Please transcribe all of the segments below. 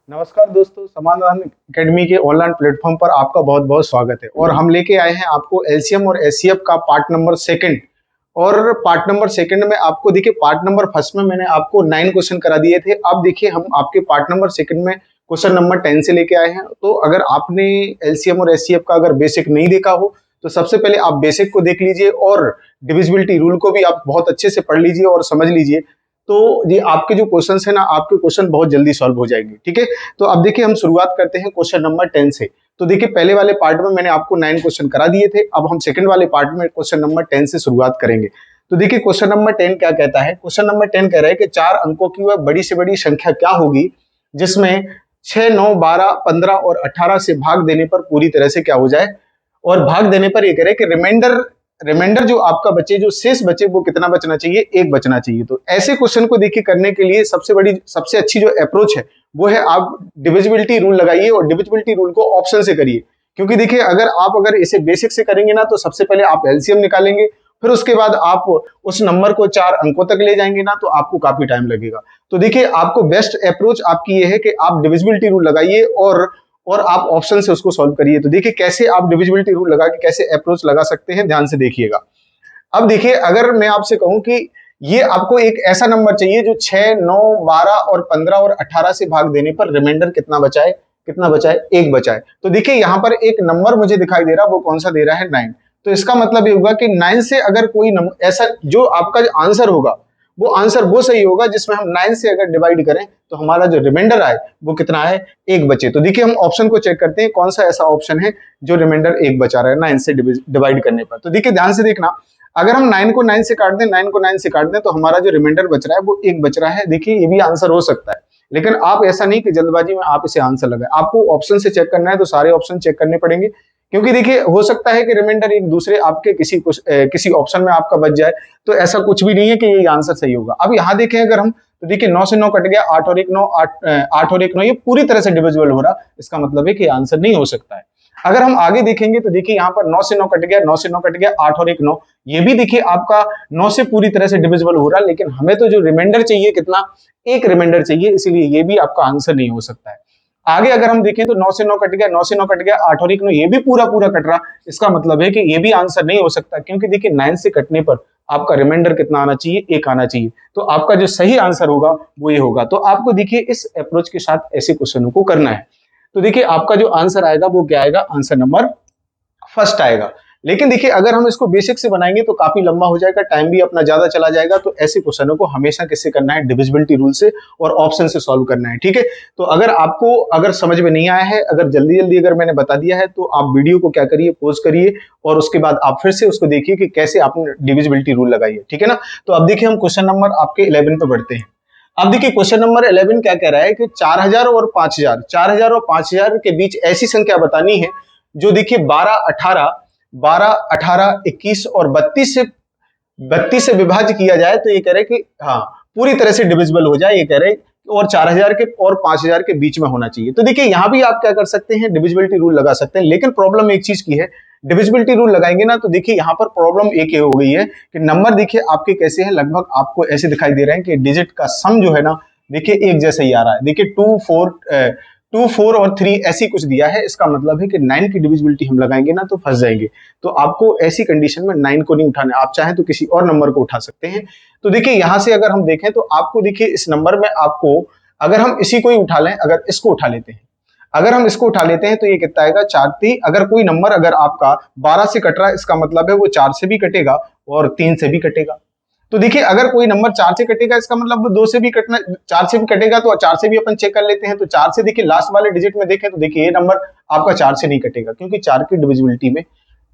नमस्कार दोस्तों, समाधान एकेडमी के ऑनलाइन प्लेटफॉर्म पर आपका बहुत बहुत स्वागत है। और हम लेके आए हैं आपको एलसीएम और एचसीएफ का पार्ट नंबर सेकंड। और पार्ट नंबर सेकंड में आपको देखिए, पार्ट नंबर फर्स्ट में मैंने आपको 9 क्वेश्चन करा दिए थे। अब देखिए हम आपके पार्ट नंबर सेकंड में क्वेश्चन नंबर 10 से लेके आए हैं। तो अगर आपने एलसीएम और एचसीएफ का अगर बेसिक नहीं देखा हो तो सबसे पहले आप बेसिक को देख लीजिए और डिविजिबिलिटी रूल को भी आप बहुत अच्छे से पढ़ लीजिए और समझ लीजिए। तो ये आपके जो क्वेश्चंस है ना, आपके क्वेश्चन बहुत जल्दी सॉल्व हो जाएंगे। ठीक है, तो अब देखिए हम शुरुआत करते हैं क्वेश्चन नंबर 10 से। तो देखिए पहले वाले पार्ट में मैंने आपको 9 क्वेश्चन करा दिए थे। अब हम सेकंड वाले पार्ट में क्वेश्चन नंबर 10 से शुरुआत करेंगे। तो देखिए क्वेश्चन नंबर 10 क्या कहता है। क्वेश्चन नंबर 10 कह रहा है कि 4 अंकों की वह बड़ी से बड़ी संख्या क्या होगी जिसमें 6, 9, 12, 15 और 18 से भाग देने पर पूरी तरह से क्या हो जाए। और भाग देने पर ये कह रहे हैं कि रिमाइंडर जो आपका बचे, जो शेष बचे, वो कितना बचना चाहिए, 1 बचना चाहिए। तो ऐसे क्वेश्चन को देखिए करने के लिए सबसे अच्छी जो अप्रोच है वो है आप डिविजिबिलिटी रूल लगाइए और डिविजिबिलिटी रूल को ऑप्शन से करिए। क्योंकि देखिए अगर इसे बेसिक से करेंगे ना तो सबसे पहले आप एलसीएम निकालेंगे, फिर उसके बाद आप उस नंबर को 4 अंकों तक ले जाएंगे ना, तो आपको काफी टाइम लगेगा। तो देखिए आपको बेस्ट अप्रोच आपकी ये है कि आप डिविजिबिलिटी रूल लगाइए और आप ऑप्शन से उसको सॉल्व करिए। तो देखिए कैसे आप डिविजिबिलिटी रूल लगा के कैसे अप्रोच लगा सकते हैं, ध्यान से देखिएगा। अब देखिए अगर मैं आपसे कहूं कि ये आपको एक ऐसा नंबर चाहिए जो 6, 9, 12 और 15 और 18 से भाग देने पर रिमाइंडर कितना बचाए, 1 बचाए। तो देखिए यहाँ पर एक नंबर मुझे दिखाई दे रहा, वो कौन सा दे रहा है, 9। तो इसका मतलब ये होगा कि 9 से अगर कोई नंबर ऐसा, जो आपका आंसर होगा वो आंसर वो सही होगा जिसमें हम 9 से अगर डिवाइड करें तो हमारा जो रिमाइंडर आए वो कितना है, 1 बचे। तो देखिए हम ऑप्शन को चेक करते हैं कौन सा ऐसा ऑप्शन है जो रिमाइंडर 1 बचा रहा है 9 से डिवाइड करने पर। तो देखिए ध्यान से देखना, अगर हम 9 को 9 से काट दें, 9 को 9 से काट दें तो हमारा जो रिमाइंडर बच रहा है वो 1 बच रहा है। देखिए ये भी आंसर हो सकता है, लेकिन आप ऐसा नहीं कि जल्दबाजी में आप इसे आंसर लगाए। आपको ऑप्शन से चेक करना है तो सारे ऑप्शन चेक करने पड़ेंगे। क्योंकि देखिए हो सकता है कि रिमाइंडर एक दूसरे आपके किसी ऑप्शन में आपका बच जाए। तो ऐसा कुछ भी नहीं है कि ये आंसर सही होगा। अब यहाँ देखें अगर हम, तो देखिए 9 से 9 कट गया, 8 और 1 9, 8 और 1 9, ये पूरी तरह से डिविजिबल हो रहा। इसका मतलब है कि आंसर नहीं हो सकता है। अगर हम आगे देखेंगे तो देखिए यहाँ पर 9 से 9 कट गया, 9 से 9 कट गया, 8 और 1 9, ये भी देखिए आपका 9 से पूरी तरह से डिविजिबल हो रहा। लेकिन हमें तो जो रिमाइंडर चाहिए कितना, 1 रिमाइंडर चाहिए, इसीलिए ये भी आपका आंसर नहीं हो सकता है। आगे अगर हम देखें तो 9 से 9 कट गया, 9 से 9 कट गया, 8 और 1 9, ये भी पूरा कट रहा। इसका मतलब है कि ये भी आंसर नहीं हो सकता, क्योंकि देखिए 9 से कटने पर आपका रिमाइंडर कितना आना चाहिए, 1 आना चाहिए। तो आपका जो सही आंसर होगा वो ये होगा। तो आपको देखिए इस अप्रोच के साथ ऐसे क्वेश्चनों को करना है। तो देखिए आपका जो आंसर आएगा वो क्या आएगा, आंसर नंबर फर्स्ट आएगा। लेकिन देखिए अगर हम इसको बेसिक से बनाएंगे तो काफी लंबा हो जाएगा, टाइम भी अपना ज्यादा चला जाएगा। तो ऐसे क्वेश्चनों को हमेशा किससे करना है, डिविजिबिलिटी रूल से और ऑप्शन से सॉल्व करना है। ठीक है, तो अगर समझ में नहीं आया है, अगर जल्दी जल्दी अगर मैंने बता दिया है, तो आप वीडियो को क्या करिए, पॉज करिए और उसके बाद आप फिर से उसको देखिए कि कैसे आपने डिविजिबिलिटी रूल लगाई है। ठीक है ना। तो अब देखिए हम क्वेश्चन नंबर आपके 11 पे बढ़ते हैं। अब देखिए क्वेश्चन नंबर 11 क्या कह रहा है कि 4000 और 5000, 4000 और 5000 के बीच ऐसी संख्या बतानी है जो देखिए 12, 18, 21 और 32 से विभाज्य किया जाए। तो ये कह रहे कि हाँ पूरी तरह से डिविजिबल हो जाए, ये कह रहे और 4000 के और 5000 के बीच में होना चाहिए। तो देखिए यहां भी आप क्या कर सकते हैं, डिविजिबिलिटी रूल लगा सकते हैं। लेकिन प्रॉब्लम एक चीज की है, डिविजिबिलिटी रूल लगाएंगे ना तो देखिए यहाँ पर प्रॉब्लम एक ही हो गई है कि नंबर देखिए आपके कैसे हैं, लगभग आपको ऐसे दिखाई दे रहे हैं कि डिजिट का सम जो है ना, देखिए एक जैसा ही आ रहा है। देखिए 2, 4 और 3 ऐसी कुछ दिया है। इसका मतलब है कि 9 की डिविजिबिलिटी हम लगाएंगे ना तो फंस जाएंगे। तो आपको ऐसी कंडीशन में 9 को नहीं उठाना, आप चाहें तो किसी और नंबर को उठा सकते हैं। तो देखिए यहां से अगर हम देखें तो आपको देखिए इस नंबर में आपको, अगर हम इसी को ही उठा लें, अगर इसको उठा लेते हैं, अगर हम इसको उठा लेते हैं तो ये कितना आएगा, 4 3। अगर कोई नंबर अगर आपका 12 से कट रहा है, इसका मतलब है वो 4 से भी कटेगा और 3 से भी कटेगा। तो देखिए अगर कोई नंबर 4 से कटेगा, इसका मतलब वो 2 से भी कटना, 4 से भी कटेगा। तो 4 से भी अपन चेक कर लेते हैं। तो 4 से देखिए लास्ट वाले डिजिट में देखें तो देखिए ये नंबर आपका 4 से नहीं कटेगा, क्योंकि 4 की डिविजिबिलिटी में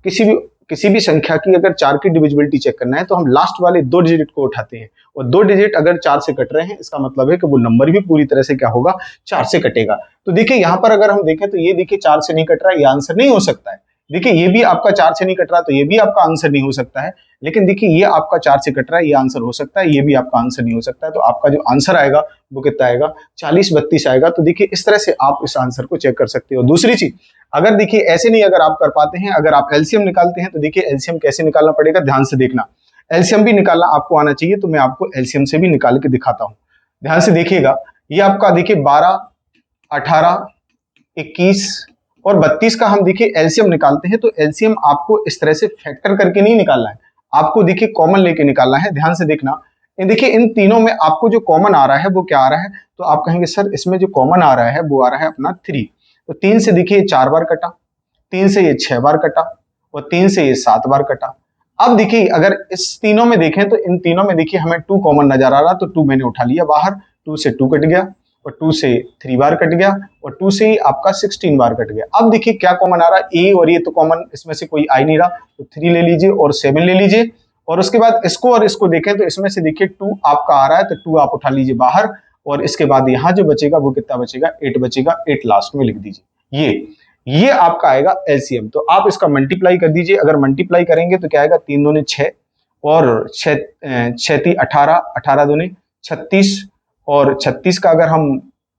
किसी भी संख्या की अगर 4 की डिविजिबिलिटी चेक करना है तो हम लास्ट वाले 2 डिजिट को उठाते हैं। और 2 डिजिट अगर 4 से कट रहे हैं, इसका मतलब है कि वो नंबर भी पूरी तरह से क्या होगा, 4 से कटेगा। तो देखिए यहाँ पर अगर हम देखें तो ये देखिए 4 से नहीं कट रहा है, ये आंसर नहीं हो सकता है। देखिए ये भी आपका 4 से नहीं कट रहा, तो ये भी आपका आंसर नहीं हो सकता है। लेकिन देखिए ये आपका 4 से कट रहा है, ये आंसर हो सकता है, ये भी आपका आंसर नहीं हो सकता है। तो आपका जो आंसर आएगा वो कितना आएगा, 40 32 आएगा। तो देखिए इस तरह से आप इस आंसर को चेक कर सकते हो। दूसरी चीज, अगर देखिए ऐसे नहीं अगर आप कर पाते हैं, अगर आप एलसीएम निकालते हैं, तो देखिए एलसीएम कैसे निकालना पड़ेगा, ध्यान से देखना। एलसीएम भी निकालना आपको आना चाहिए, तो मैं आपको एलसीएम से भी निकाल के दिखाता हूं। ध्यान से देखिएगा, ये आपका देखिए 12, 18, 21 और 32 का हम देखिए एलसीएम निकालते हैं, तो एलसीएम आपको इस तरह से फैक्टर करके नहीं निकालना है, आपको देखिए कॉमन लेके निकालना है। ध्यान से देखना, देखिए इन तीनों में आपको जो कॉमन आ रहा है वो क्या आ रहा है, तो आप कहेंगे सर इसमें जो कॉमन आ रहा है वो आ रहा है अपना 3। तो 3 से देखिए 4 बार कटा, 3 से ये 6 बार कटा और 3 से ये 7 बार कटा। अब देखिए अगर इस तीनों में देखें तो इन तीनों में देखिए हमें 2 कॉमन नजर आ रहा, तो 2 मैंने उठा लिया बाहर, 2 से 2 कट गया और 2 से 3 बार कट गया और 2 से ही आपका 16 बार कट गया। अब देखिए क्या कॉमन आ रहा है, ए और ये तो कॉमन इसमें से कोई आ ही नहीं रहा, तो 3 ले लीजिए और 7 ले लीजिए और उसके बाद इसको और इसको देखें तो इसमें से देखिए 2 आपका आ रहा है, तो 2 आप उठा लीजिए बाहर और इसके बाद यहाँ जो बचेगा वो कितना बचेगा, 8 बचेगा, 8 लास्ट में लिख दीजिए। ये आपका आएगा एलसीएम। तो आप इसका मल्टीप्लाई कर दीजिए, अगर मल्टीप्लाई करेंगे तो क्या आएगा, 3 दूने 6 और 6 3 18, 18 दूने 36 और 36 का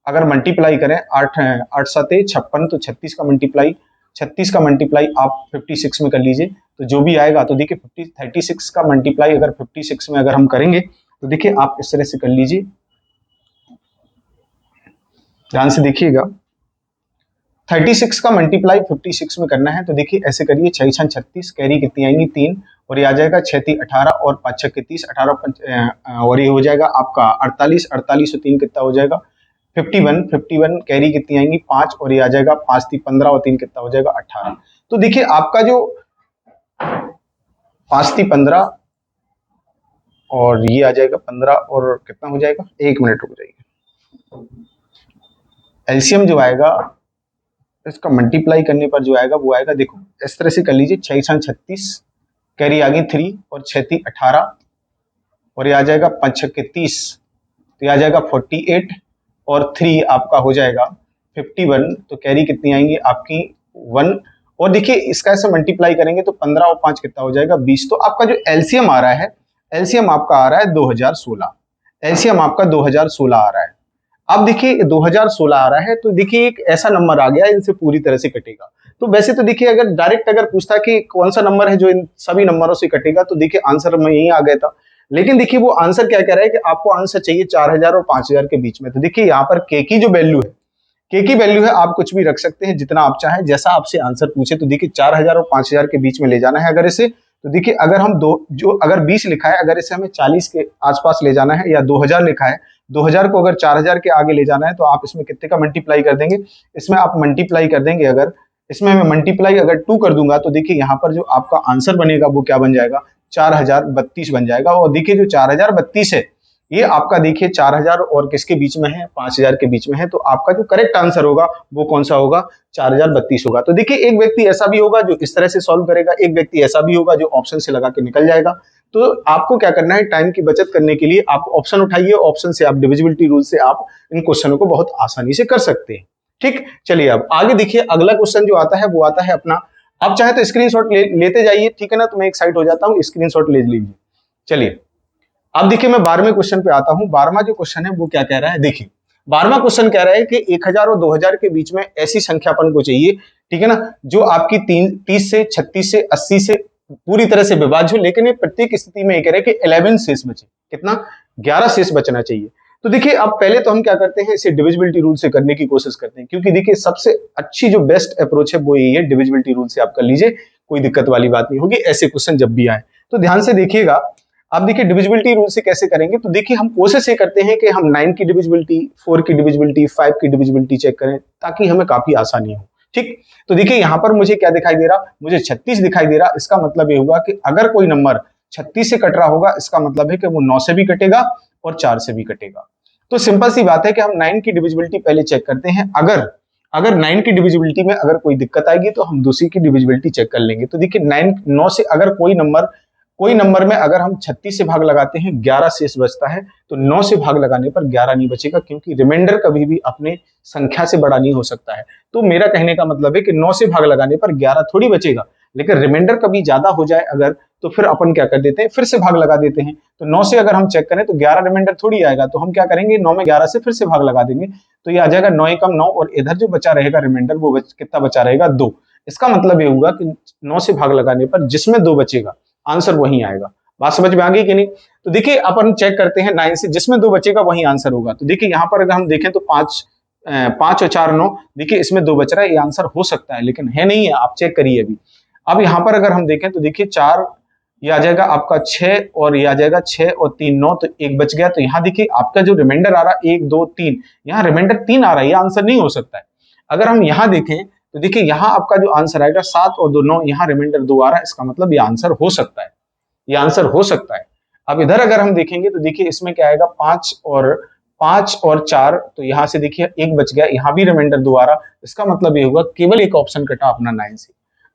अगर मल्टीप्लाई करें 8 8 7 56, तो 36 का मल्टीप्लाई आप 56 में कर लीजिए, तो जो भी आएगा, तो देखिए 36 का मल्टीप्लाई अगर 56 में अगर हम करेंगे तो देखिए आप इस तरह से कर लीजिए, ध्यान से देखिएगा, 36 का मल्टीप्लाई 56 में करना है, तो देखिए ऐसे करिए, 6 6 36, कैरी कितनी आएंगी 3 और ये आ जाएगा 6 3 18 और 5 6 30, 18 और ये हो जाएगा आपका 48, 48 और 3 कितना हो जाएगा 51, 51 कैरी कितनी आएंगी 5 और ये आ जाएगा 5 3 15 और 3 कितना हो जाएगा 18। तो देखिए आपका जो 5 3 15 और ये आ जाएगा 15 और कितना हो जाएगा, 1 मिनट रुक जाइए, एलसीएम जो आएगा इसका मल्टीप्लाई करने पर जो आएगा वो आएगा, देखो इस तरह से कर लीजिए, 6 6 36 कैरी आ गई 3 और 6 3 18 और ये आ जाएगा 5 6 30, तो ये आ जाएगा 48 और 3 आपका हो जाएगा 51, तो कैरी कितनी आएंगी आपकी 1 और देखिए इसका ऐसे मल्टीप्लाई करेंगे तो 15 और 5 कितना हो जाएगा 20। तो आपका जो एलसीएम आ रहा है, एलसीएम आपका आ रहा है 2016, एलसीएम आपका 2016 आ रहा है। अब देखिए 2016 आ रहा है, तो देखिए एक ऐसा नंबर आ गया इनसे पूरी तरह से कटेगा। तो वैसे तो देखिए अगर डायरेक्ट अगर पूछता कि कौन सा नंबर है जो इन सभी नंबरों से कटेगा, तो देखिए आंसर में यही आ गया था, लेकिन देखिए वो आंसर क्या कह रहा है कि आपको आंसर चाहिए 4000 और 5000 के बीच में। तो देखिए यहाँ पर के की जो वैल्यू है, के की वैल्यू है आप कुछ भी रख सकते हैं जितना आप चाहें, जैसा आपसे आंसर पूछे। तो देखिए 4000 और 5000 के बीच में ले जाना है अगर इसे, तो देखिए अगर हम अगर 20 लिखा है, अगर इसे हमें 40 के आसपास ले जाना है, या 2000 लिखा है, 2000 को अगर 4000 के आगे ले जाना है, तो आप इसमें कितने का मल्टीप्लाई कर देंगे, इसमें आप मल्टीप्लाई कर देंगे, अगर इसमें मैं मल्टीप्लाई अगर 2 कर दूंगा, तो देखिए यहाँ पर जो आपका आंसर बनेगा वो क्या बन जाएगा, 4032 बन जाएगा। और देखिए जो 4032 है ये आपका देखिए 4000 और किसके बीच में है, 5000 के बीच में है। तो आपका जो करेक्ट आंसर होगा वो कौन सा होगा, 4032 होगा। तो देखिए एक व्यक्ति ऐसा भी होगा जो इस तरह से सॉल्व करेगा, एक व्यक्ति ऐसा भी होगा जो ऑप्शन से लगा के निकल जाएगा। तो आपको क्या करना है, टाइम की बचत करने के लिए आप ऑप्शन उठाइए, ऑप्शन से आप डिविजिबिलिटी रूल से आप इन क्वेश्चनों को बहुत आसानी से कर सकते हैं। ठीक, चलिए अब आगे देखिए अगला क्वेश्चन जो आता है वो आता है अपना, आप चाहे तो स्क्रीनशॉट लेते जाइए, ठीक है ना, तो मैं एक साइड हो जाता हूँ, स्क्रीनशॉट ले लीजिए। चलिए अब देखिए मैं 12वें क्वेश्चन पे आता हूँ। 12वां जो क्वेश्चन है वो क्या कह रहा है, देखिए 12वां क्वेश्चन कह रहा है कि 1000 और 2000 के बीच में ऐसी संख्या अपन को चाहिए, ठीक है ना, जो आपकी 30 से 36 से 80 से पूरी तरह से विभाज्य हो, लेकिन ये प्रत्येक स्थिति में ये कह रहे हैं कि 11 शेष बचे, कितना, 11 शेष बचना चाहिए। तो देखिए अब पहले तो हम क्या करते हैं, इसे डिविजिबिलिटी रूल से करने की कोशिश करते हैं, क्योंकि देखिए सबसे अच्छी जो बेस्ट अप्रोच है वो यही है, डिविजिबिलिटी रूल से आप कर लीजिए, कोई दिक्कत वाली बात नहीं होगी ऐसे क्वेश्चन जब भी आए। तो ध्यान से देखिएगा, आप देखिए डिविजिबिलिटी रूल से कैसे करेंगे। तो देखिए हम कोशिश ये करते हैं कि हम 9 की डिविजिबिलिटी, 4 की डिविजिबिलिटी, 5 की डिविजिबिलिटी चेक करें, ताकि हमें काफी आसानी हो। ठीक, तो देखिए यहाँ पर मुझे क्या दिखाई दे रहा, मुझे 36 दिखाई दे रहा। इसका मतलब ये हुआ कि अगर कोई नंबर 36 से कट रहा होगा, इसका मतलब है कि वो 9 से भी कटेगा और 4 से भी कटेगा। तो सिंपल सी बात है कि हम 9 की डिविजिबिलिटी पहले चेक करते हैं। अगर 9 की डिविजिबिलिटी में अगर कोई दिक्कत आएगी तो हम दूसरी की डिविजिबिलिटी चेक कर लेंगे। तो देखिए 9 से अगर कोई नंबर में अगर हम 36 से भाग लगाते हैं 11 शेष बचता है, तो 9 से भाग लगाने पर 11 नहीं बचेगा, क्योंकि रिमाइंडर कभी भी अपने संख्या से बड़ा नहीं हो सकता है। तो मेरा कहने का मतलब है कि 9 से भाग लगाने पर 11 थोड़ी बचेगा, लेकिन रिमाइंडर कभी ज्यादा हो जाए अगर, तो फिर अपन क्या कर देते हैं, फिर से भाग लगा देते हैं। तो 9 से अगर हम चेक करें तो 11 रिमाइंडर थोड़ी आएगा, तो हम क्या करेंगे, 9 में 11 से फिर से भाग लगा देंगे, तो ये आ जाएगा 9 एकम 9 और इधर जो बचा रहेगा रिमाइंडर वो कितना बचा रहेगा, 2। इसका मतलब ये होगा कि 9 से भाग लगाने पर जिसमें 2 बचेगा आंसर वही आएगा। बात समझ में आ गई कि नहीं। तो देखिए अपन चेक करते हैं 9 से, जिसमें 2 बचेगा वही आंसर होगा। तो देखिए यहाँ पर अगर हम देखें तो 5 5 और 4 9, देखिए इसमें 2 बच रहा है, ये आंसर हो सकता है लेकिन है नहीं है, आप चेक करिए अभी। अब यहाँ पर अगर हम देखें तो देखिए 4 ये आ जाएगा आपका 6 और ये आ जाएगा 6 और 3 9, तो एक बच गया। तो यहाँ देखिए आपका जो रिमाइंडर आ रहा है 1 2 3, यहाँ रिमाइंडर 3 आ रहा है, ये आंसर नहीं हो सकता है। अगर हम यहाँ देखें तो देखिए यहाँ आपका जो आंसर आएगा 7 और 2 9, यहाँ रिमाइंडर 2 आ रहा है, इसका मतलब ये आंसर हो सकता है, ये आंसर हो सकता है। अब इधर अगर हम देखेंगे तो देखिए इसमें क्या आएगा 5 और 4, तो यहाँ से देखिए एक बच गया, यहाँ भी रिमाइंडर 2 आ रहा, इसका मतलब ये होगा केवल एक ऑप्शन कटा अपना 9 से।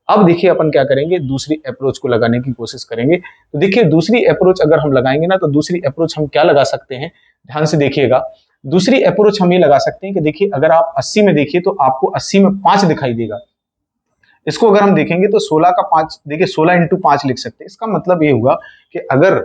अब देखिए अपन क्या करेंगे, दूसरी अप्रोच को लगाने की कोशिश करेंगे। तो देखिए दूसरी अप्रोच अगर हम लगाएंगे ना, तो दूसरी अप्रोच हम क्या लगा सकते हैं, ध्यान से देखिएगा। दूसरी अप्रोच हम ये लगा सकते हैं कि देखिए अगर आप 80 में देखिए तो आपको 80 में 5 दिखाई देगा। इसको अगर हम देखेंगे तो 16 का 5, देखिए 16 इंटू 5 लिख सकते हैं। इसका मतलब ये हुआ कि अगर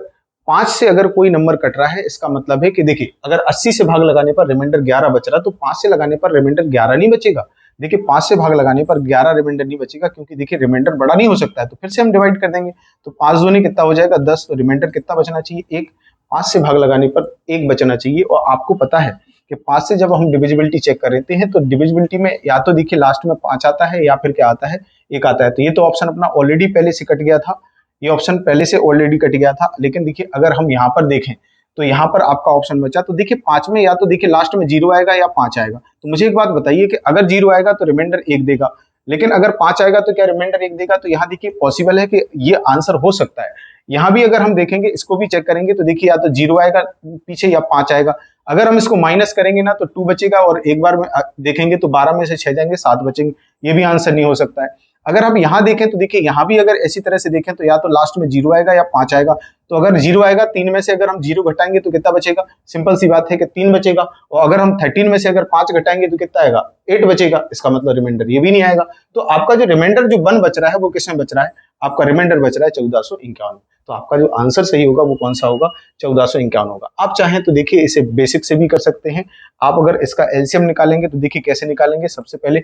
5 से अगर कोई नंबर कट रहा है, इसका मतलब है कि देखिए अगर 80 से भाग लगाने पर रिमाइंडर 11 बच रहा, तो 5 से लगाने पर रिमाइंडर 11 नहीं बचेगा। देखिए 5 से भाग लगाने पर 11 रिमाइंडर नहीं बचेगा, क्योंकि देखिए रिमाइंडर बड़ा नहीं हो सकता है। तो फिर से हम डिवाइड कर देंगे, तो 5 दूनी कितना हो जाएगा 10, तो रिमाइंडर कितना बचना चाहिए 1। 5 से भाग लगाने पर 1 बचना चाहिए। और आपको पता है कि 5 से जब हम डिविजिबिलिटी चेक कर लेते हैं तो डिविजिबिलिटी में या तो देखिए लास्ट में 5 आता है या फिर क्या आता है 1 आता है। तो ये तो ऑप्शन अपना ऑलरेडी पहले से कट गया था, ये ऑप्शन पहले से ऑलरेडी कट गया था। लेकिन देखिए अगर हम यहाँ पर देखें तो यहाँ पर आपका ऑप्शन बचा, तो देखिए 5 में या तो देखिए लास्ट में 0 आएगा या 5 आएगा। तो मुझे एक बात बताइए कि अगर 0 आएगा तो रिमाइंडर 1 देगा, लेकिन अगर 5 आएगा तो क्या रिमाइंडर 1 देगा? तो यहाँ देखिए पॉसिबल है कि ये आंसर हो सकता है। यहाँ भी अगर हम देखेंगे, इसको भी चेक करेंगे, तो देखिए या तो 0 आएगा पीछे या 5 आएगा। अगर हम इसको माइनस करेंगे ना तो 2 बचेगा, और एक बार में देखेंगे तो 12 में से 6 जाएंगे 7 बचेंगे, ये भी आंसर नहीं हो सकता है। अगर हम यहाँ देखें तो देखिए यहाँ भी अगर ऐसी तरह से देखें तो या तो लास्ट में 0 आएगा या 5 आएगा। तो अगर 0 आएगा, 3 में से अगर हम 0 घटाएंगे तो कितना बचेगा? सिंपल सी बात है कि 3 बचेगा। और अगर हम 13 में से अगर 5 घटाएंगे तो कितना आएगा? 8 बचेगा। इसका मतलब रिमाइंडर ये भी नहीं आएगा। तो आपका जो रिमाइंडर जो 1 बच रहा है वो किसमें बच रहा है? आपका रिमाइंडर बच रहा है 1451। तो आपका जो आंसर सही होगा वो कौन सा होगा? 1451 होगा। आप चाहें तो देखिए इसे बेसिक से भी कर सकते हैं। आप अगर इसका एलसीएम निकालेंगे तो देखिए कैसे निकालेंगे। सबसे पहले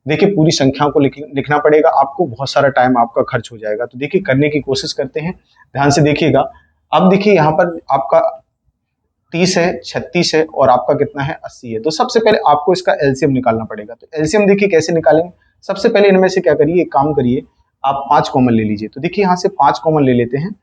देखिए पूरी संख्याओं को लिखना पड़ेगा आपको, बहुत सारा टाइम आपका खर्च हो जाएगा। तो देखिए करने की कोशिश करते हैं, ध्यान से देखिएगा। अब देखिए यहाँ पर आपका 30 है, 36 है और आपका कितना है 80 है। तो सबसे पहले आपको इसका एलसीएम निकालना पड़ेगा। तो एलसीएम देखिए कैसे निकालेंगे। सबसे पहले इनमें से क्या करिए, एक काम करिए, आप 5 कॉमन ले लीजिए। तो देखिए यहाँ से 5 कॉमन ले लेते हैं।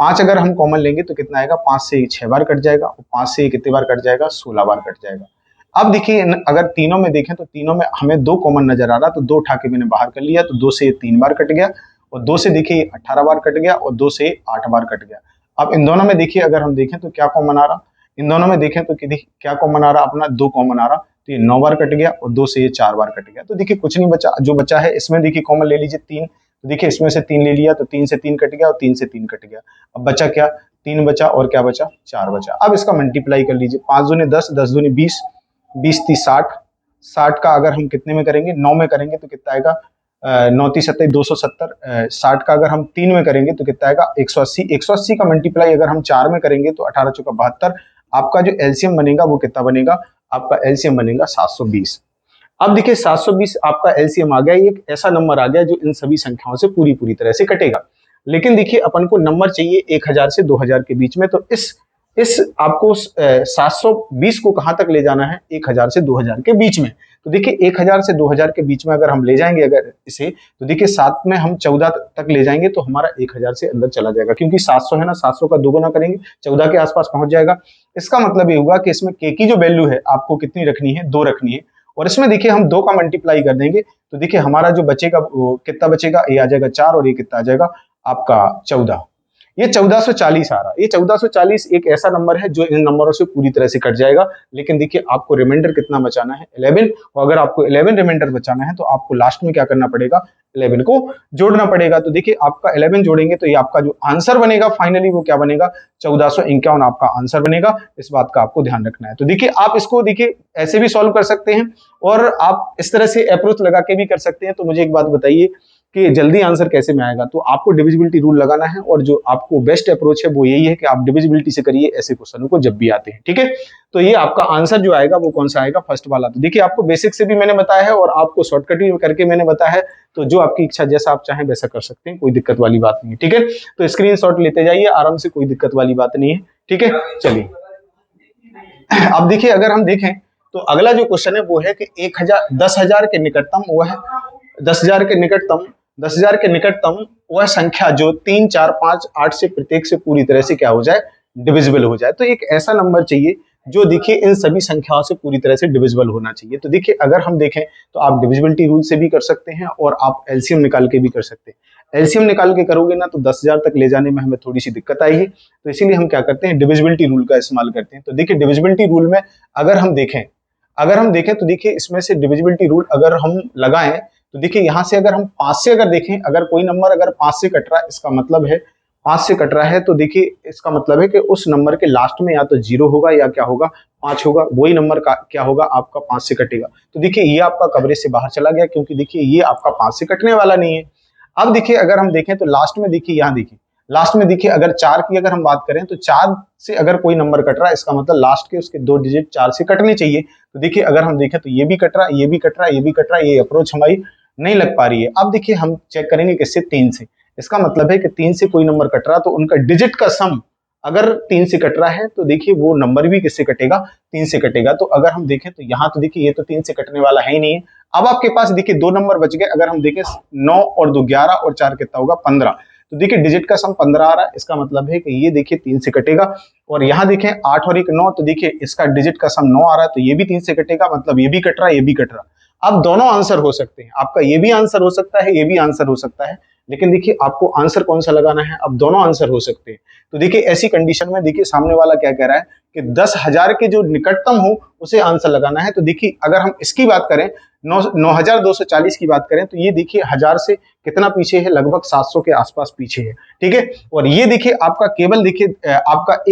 5 अगर हम कॉमन लेंगे तो कितना आएगा? 5 से 6 बार कट जाएगा, और 5 से कितने बार कट जाएगा? 16 बार कट जाएगा। अब देखिए अगर तीनों में देखें तो तीनों में हमें 2 कॉमन नजर आ रहा, तो 2 उठा के मैंने बाहर कर लिया। तो 2 से 3 बार कट गया, और 2 से देखिए 18 बार कट गया, और 2 से 8 बार कट गया। अब इन दोनों में देखिए अगर हम देखें तो क्या कॉमन आ रहा, इन दोनों में देखें तो क्या कॉमन आ रहा अपना? 2 कॉमन आ रहा। तो ये 9 बार कट गया, और 2 से ये 4 बार कट गया। तो देखिए कुछ नहीं बचा, जो बचा है इसमें देखिए कॉमन ले लीजिए 3। तो देखिए इसमें से 3 ले लिया, तो 3 से 3 कट गया, और 3 से 3 कट गया। अब बचा क्या? 3 बचा, और क्या बचा? 4 बचा। अब इसका मल्टीप्लाई कर लीजिए, 5 दूनी 10, 10 दूनी 20, 20 30 60। 60 का अगर हम कितने में करेंगे? 9 में करेंगे तो कितना आएगा? 9 30 70 270। 60 का अगर हम 3 में करेंगे तो कितना आएगा? 180। 180 का मल्टीप्लाई अगर हम 4 में करेंगे तो 18 चौका 72। आपका जो एलसीएम बनेगा वो कितना बनेगा? आपका एलसीएम बनेगा 720। अब देखिए 720 आपका एलसीएम आ गया। ये एक ऐसा नंबर आ गया जो इन सभी संख्याओं से पूरी तरह से कटेगा। लेकिन देखिए अपन को नंबर चाहिए 1000 से 2000 के बीच में। तो इस आपको 720 को कहां तक ले जाना है? 1000 से 2000 के बीच में। तो देखिए 1000 से 2000 के बीच में अगर हम ले जाएंगे अगर इसे, तो देखिए 7 में हम 14 तक ले जाएंगे तो हमारा 1000 से अंदर चला जाएगा, क्योंकि 700 है ना, 700 का दोगुना करेंगे 14 के आसपास पहुंच जाएगा। इसका मतलब ये हुआ कि इसमें के की जो वैल्यू है आपको कितनी रखनी है? 2 रखनी है। और इसमें देखिए हम 2 का मल्टीप्लाई कर देंगे तो देखिए हमारा जो बचेगा वो कितना बचेगा? ये आ जाएगा 4, और ये कितना आ जाएगा आपका 14। ये 1440 आ रहा। ये 1440 एक ऐसा नंबर है जो इन नंबरों से पूरी तरह से कट जाएगा। लेकिन देखिए आपको रिमाइंडर कितना बचाना है? 11। और अगर आपको 11 रिमाइंडर बचाना है तो आपको लास्ट में क्या करना पड़ेगा? 11 को जोड़ना पड़ेगा। तो देखिए आपका 11 जोड़ेंगे तो ये आपका जो आंसर बनेगा फाइनली वो क्या बनेगा? 1451 आपका आंसर बनेगा। इस बात का आपको ध्यान रखना है। तो देखिए आप इसको देखिए ऐसे भी सॉल्व कर सकते हैं, और आप इस तरह से अप्रोच लगा के भी कर सकते हैं। तो मुझे एक बात बताइए कि जल्दी आंसर कैसे में आएगा? तो आपको डिविजिबिलिटी रूल लगाना है, और जो आपको बेस्ट अप्रोच है वो यही है कि आप डिविजिबिलिटी से करिए ऐसे क्वेश्चनों को जब भी आते हैं। ठीक है, तो ये आपका आंसर जो आएगा वो कौन सा आएगा? फर्स्ट वाला। तो देखिए आपको बेसिक से भी मैंने बताया है और आपको शॉर्टकट भी करके मैंने बताया है। तो जो आपकी इच्छा, जैसा आप चाहें वैसा कर सकते हैं, कोई दिक्कत वाली बात नहीं है। ठीक है, तो स्क्रीनशॉट लेते जाइए आराम से, कोई दिक्कत वाली बात नहीं है। ठीक है, चलिए अब देखिए अगर हम देखें तो अगला जो क्वेश्चन है वो है कि 1000 10,000 के निकटतम वह 10,000 के निकटतम 10,000 के निकटतम वह संख्या जो 3, 4, 5, 8 से प्रत्येक से पूरी तरह से क्या हो जाए, डिविजिबल हो जाए। तो एक ऐसा नंबर चाहिए जो देखिए इन सभी संख्याओं से पूरी तरह से डिविजिबल होना चाहिए। तो देखिए अगर हम देखें तो आप डिविजिबिलिटी रूल से भी कर सकते हैं और आप एलसीएम निकाल के भी कर सकते हैं। एलसीएम निकाल के करोगे ना तो 10,000 तक ले जाने में हमें थोड़ी सी दिक्कत आएगी, तो इसीलिए हम क्या करते हैं, डिविजिबिलिटी रूल का इस्तेमाल करते हैं। तो देखिए डिविजिबिलिटी रूल में अगर हम देखें तो देखिए इसमें से डिविजिबिलिटी रूल अगर हम लगाएं तो देखिए यहाँ से अगर हम 5 से अगर देखें, अगर कोई नंबर अगर 5 से कट रहा है, इसका मतलब है 5 से कट रहा है, तो देखिए इसका मतलब है कि उस नंबर के लास्ट में या तो 0 होगा या क्या होगा, 5 होगा। वही नंबर का क्या होगा, आपका 5 से कटेगा। तो देखिए ये आपका कवरेज से बाहर चला गया, क्योंकि देखिए ये आपका 5 से कटने वाला नहीं है। अब देखिए अगर हम देखें तो लास्ट में देखिए, यहाँ देखिए लास्ट में देखिए अगर 4 की अगर हम बात करें तो 4 से अगर कोई नंबर कट रहा है, इसका मतलब लास्ट के उसके 2 डिजिट 4 से कटने चाहिए। तो देखिए अगर हम देखें तो ये भी कट रहा है, ये भी कट रहा है, ये भी कट रहा है, ये अप्रोच हमारी नहीं लग पा रही है। अब देखिए हम चेक करेंगे किससे, 3 से। इसका मतलब है कि 3 से कोई नंबर कट रहा तो उनका डिजिट का सम अगर 3 से कट रहा है तो देखिए वो नंबर भी किससे कटेगा, 3 से कटेगा। तो अगर हम देखें तो यहाँ तो देखिए ये तो 3 से कटने वाला है ही नहीं है। अब आपके पास देखिए 2 नंबर बच गए। अगर हम देखें 9 और 2 11 और 4 कितना होगा, 15। तो देखिए डिजिट का सम 15 आ रहा है, इसका मतलब है कि ये देखिए 3 से कटेगा। और यहाँ देखें 8 और 1 9, तो देखिए इसका डिजिट का सम 9 आ रहा है, तो ये भी 3 से कटेगा, मतलब ये भी कट रहा है, ये भी कट रहा है। अब दोनों आंसर हो सकते हैं, आपका ये भी आंसर हो सकता है, ये भी आंसर हो सकता है, लेकिन देखिए आपको आंसर कौन सा लगाना है। अब दोनों आंसर हो सकते हैं। तो देखिए ऐसी कंडीशन में देखिए सामने वाला क्या कह रहा है कि 10,000 के जो निकटतम हो उसे आंसर लगाना है। तो देखिए अगर हम इसकी बात करें, 9,240 की बात करें, तो ये देखिए 1000 से कितना पीछे है, लगभग 700 के आसपास पीछे है, ठीक है। और ये देखिए आपका केवल देखिए आपका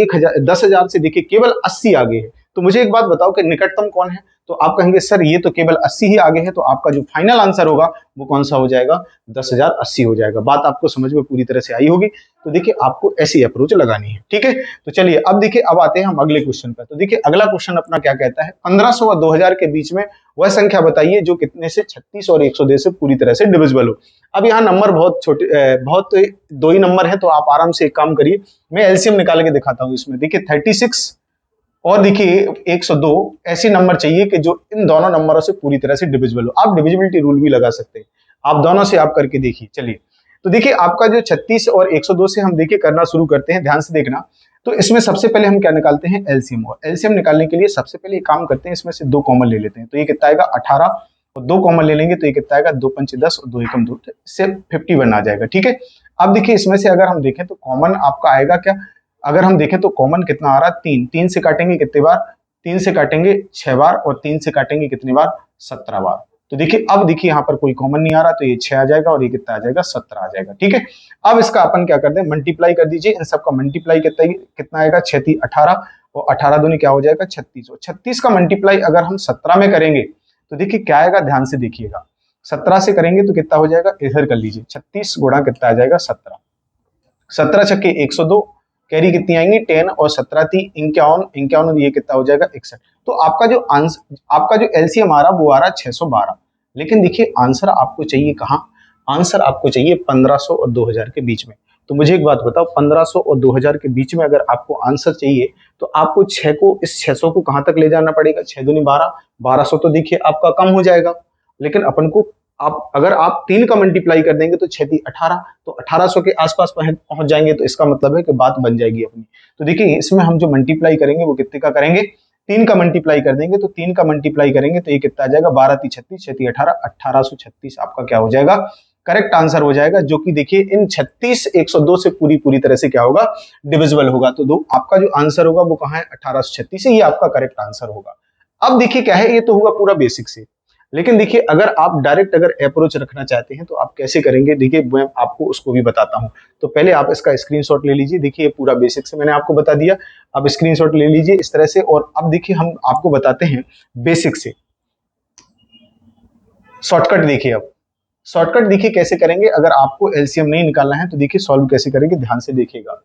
10,000 से देखिए केवल 80 आगे है। तो मुझे एक बात बताओ कि निकटतम कौन है, तो आप कहेंगे सर ये तो केवल 80 ही आगे है। तो आपका जो फाइनल आंसर होगा वो कौन सा हो जाएगा, 10,080 हो जाएगा। बात आपको समझ में पूरी तरह से आई होगी। तो देखिए आपको ऐसी अप्रोच लगानी है, ठीक है। तो चलिए अब देखिए अब आते हैं हम अगले क्वेश्चन पर। तो देखिए अगला क्वेश्चन अपना क्या कहता है, 1500 और 2000 के बीच में वह संख्या बताइए जो कितने से 36 और 102 से पूरी तरह से डिविजिबल हो। अब यहाँ नंबर बहुत छोटे, बहुत 2 ही नंबर है, तो आप आराम से एक काम करिए, मैं एलसीएम निकाल के दिखाता हूँ। इसमें देखिए 36 और देखिए 102 ऐसे नंबर चाहिए कि जो इन दोनों नंबरों से पूरी तरह से डिविजिबल हो। आप डिविजिबिलिटी रूल भी लगा सकते हैं, आप दोनों से आप करके देखिए। चलिए तो देखिए आपका जो 36 और 102 से हम देखिए करना शुरू करते हैं, ध्यान से देखना। तो इसमें सबसे पहले हम क्या निकालते हैं, एलसीएम। और एलसीएम निकालने के लिए सबसे पहले एक काम करते हैं, इसमें से 2 कॉमन ले लेते हैं। तो ये कितना आएगा 18, और 2 कॉमन ले लेंगे तो ये कितना आएगा 2 पंचे 10 और 2 एकम 2, इससे 51 आ जाएगा, ठीक है। अब देखिए इसमें से अगर हम देखें तो कॉमन आपका आएगा क्या, अगर हम देखें तो कॉमन कितना आ रहा है 3। 3 से काटेंगे कितने बार, 3 से काटेंगे 6 बार, और 3 से काटेंगे कितनी बार, 17 बार। तो देखिए अब देखिए यहाँ पर कोई कॉमन नहीं आ रहा, तो ये 6 आ जाएगा और ये कितना आ जाएगा 17 आ जाएगा, ठीक है। अब इसका अपन क्या करते हैं, मल्टीप्लाई कर दीजिए, इन सबका मल्टीप्लाई कितना आएगा, 6 3 18, और 18 दूनी क्या हो जाएगा 36। और 36 का मल्टीप्लाई अगर हम 17 में करेंगे तो देखिए क्या आएगा, ध्यान से देखिएगा। 17 से करेंगे तो कितना हो जाएगा, इधर कर लीजिए, 36 गुणा कितना आ जाएगा 17। 17 छक्के 102, कैरी कितनी आएंगी 10, और 17 3 51, 51 ये कितना हो जाएगा 61। तो आपका जो आंसर, आपका जो एलसीएम आ रहा वो आ रहा 612। लेकिन देखिए आंसर आपको चाहिए कहाँ, आंसर आपको चाहिए 1500 और 2000 के बीच में। तो मुझे एक बात बताओ, 1500 और 2000 के बीच में अगर आपको आंसर चाहिए तो आपको 6 को, इस 600 को कहाँ तक ले जाना पड़ेगा, 6 दूनी 12, 1200 तो देखिए आपका कम हो जाएगा। लेकिन अपन को आप अगर आप 3 का मल्टीप्लाई कर देंगे तो 6 3 18, तो 1800 के आसपास पहुंच जाएंगे। तो इसका मतलब है कि बात बन जाएगी अपनी। तो देखिए इसमें हम जो मल्टीप्लाई करेंगे वो कितने का करेंगे, 3 का मल्टीप्लाई कर देंगे। तो 3 का मल्टीप्लाई करेंगे तो ये कितना आ जाएगा 12 3 36, 6 3 18, 1836 आपका क्या हो जाएगा, करेक्ट आंसर हो जाएगा। जो कि देखिए इन 36 102 से पूरी तरह से क्या होगा, डिविजिबल होगा। तो आपका जो आंसर होगा वो कहाँ है, 1836 है, ये आपका करेक्ट आंसर होगा। अब देखिए क्या है, ये तो हुआ पूरा बेसिक से। लेकिन देखिए अगर आप डायरेक्ट अगर अप्रोच रखना चाहते हैं तो आप कैसे करेंगे, देखिए मैं आपको उसको भी बताता हूं। तो पहले आप इसका स्क्रीनशॉट ले लीजिए, देखिए पूरा बेसिक से मैंने आपको बता दिया। अब स्क्रीनशॉट ले लीजिए इस तरह से, और अब देखिए हम आपको बताते हैं बेसिक से शॉर्टकट। देखिए अब शॉर्टकट देखिए कैसे करेंगे, अगर आपको एलसीएम नहीं निकालना है तो देखिए सॉल्व कैसे करेंगे, ध्यान से देखिएगा।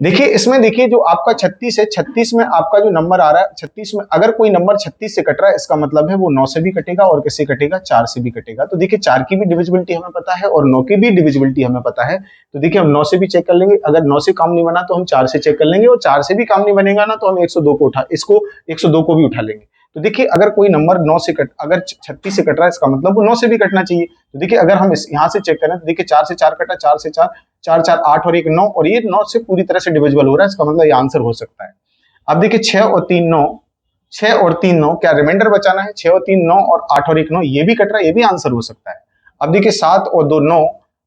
देखिए इसमें देखिए जो आपका 36 है, 36 में आपका जो नंबर आ रहा है, 36 में अगर कोई नंबर 36 से कट रहा है, इसका मतलब है वो 9 से भी कटेगा और किससे कटेगा, 4 से भी कटेगा। तो देखिए 4 की भी डिविजिबिलिटी हमें पता है और 9 की भी डिविजिबिलिटी हमें पता है। तो देखिए हम 9 से भी चेक कर लेंगे, अगर 9 से काम नहीं बना तो हम 4 से चेक कर लेंगे, और 4 से भी काम नहीं बनेगा ना तो हम 102 को भी उठा लेंगे। तो देखिए अगर कोई नंबर 9 से अगर 36 से कट रहा है, इसका मतलब वो 9 से भी कटना चाहिए। तो देखिए अगर हम इस यहाँ से चेक करें तो देखिए 4 से 4 कटा, 4 से 4, 4 4 8 और 1 9, और ये 9 से पूरी तरह से डिविजिबल हो रहा है, इसका मतलब ये आंसर हो सकता है। अब देखिए 6 और 3 9, 6 और 3 9, क्या रिमाइंडर बचाना है? 6 और 3 9 और 8 और 1 9, ये भी कट रहा है, ये भी आंसर हो सकता है। अब देखिए 7 और 2 9,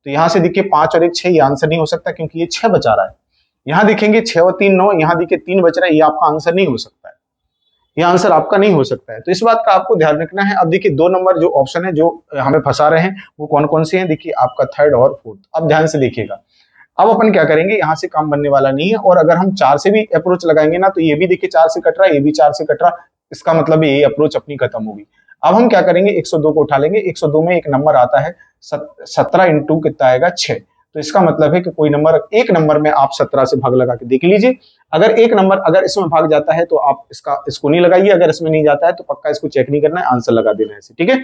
तो यहाँ से देखिए 5 और 1 6, ये आंसर नहीं हो सकता क्योंकि ये 6 बचा रहा है। यहाँ देखेंगे 6 और 3 9, यहाँ देखिए 3 बच रहा है, ये आपका आंसर नहीं हो सकता है, ये आंसर आपका नहीं हो सकता है। तो इस बात का आपको ध्यान रखना है। अब देखिए 2 नंबर जो ऑप्शन है जो हमें फंसा रहे हैं वो कौन कौन से हैं? देखिए आपका थर्ड और फोर्थ। अब ध्यान से देखिएगा, अब अपन क्या करेंगे, यहाँ से काम बनने वाला नहीं है, और अगर हम 4 से भी अप्रोच लगाएंगे ना, तो ये भी देखिए 4 से कट रहा है, ये भी 4 से कट रहा, इसका मतलब ये अप्रोच अपनी खत्म होगी। अब हम क्या करेंगे, 102 को उठा लेंगे। 102 में एक नंबर आता है 17 इंटू कितना आएगा? 6। तो इसका मतलब है कि कोई नंबर, एक नंबर में आप 17 से भाग लगा के देख लीजिए। अगर एक नंबर अगर इसमें भाग जाता है तो आप इसको नहीं लगाइए, अगर इसमें नहीं जाता है तो पक्का इसको चेक नहीं करना है, आंसर लगा देना है, ठीक है।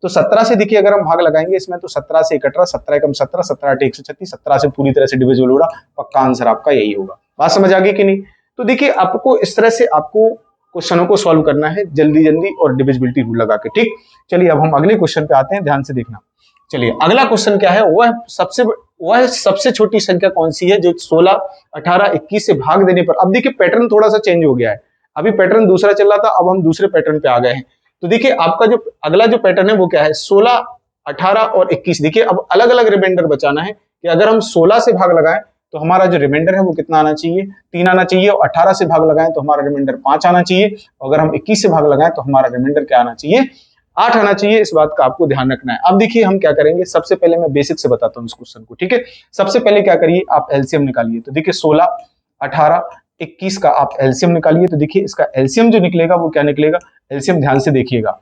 तो 17 से देखिए अगर हम भाग लगाएंगे इसमें, तो 17 से कट रहा, 17 कम 17, 17 8 136, 17 से पूरी तरह से डिविजिबल हो रहा, पक्का आंसर आपका यही होगा। बात समझ आ गई कि नहीं? तो देखिए आपको इस तरह से आपको क्वेश्चनों को सॉल्व करना है जल्दी जल्दी और डिविजिबिलिटी रूल लगा के, ठीक। चलिए अब हम अगले क्वेश्चन पे आते हैं, ध्यान से देखना। चलिए अगला क्वेश्चन क्या है, वह सबसे छोटी संख्या कौन सी है जो 16 18 21 से भाग देने पर, अब देखिए पैटर्न थोड़ा सा चेंज हो गया है, अभी पैटर्न दूसरा चल रहा था, अब हम दूसरे पैटर्न पे आ गए हैं। तो देखिए आपका जो अगला जो पैटर्न है वो क्या है, 16 18 और 21। देखिए अब अलग अलग रिमाइंडर बचाना है कि अगर हम 16 से भाग लगाएं तो हमारा जो रिमाइंडर है वो कितना आना चाहिए? 3 आना चाहिए, और 18 से भाग लगाएं तो हमारा रिमाइंडर 5 आना चाहिए, और अगर हम 21 से भाग लगाएं तो हमारा रिमाइंडर क्या आना चाहिए? 8 आना चाहिए। इस बात का आपको ध्यान रखना है। अब देखिए हम क्या करेंगे, सबसे पहले मैं बेसिक से बताता हूँ इस क्वेश्चन को, ठीक है। सबसे पहले क्या करिए, आप एलसीएम निकालिए। तो देखिए 16 18 21 का आप एलसीएम निकालिए। तो देखिए इसका एलसीएम जो निकलेगा वो क्या निकलेगा, एलसीएम ध्यान से देखिएगा।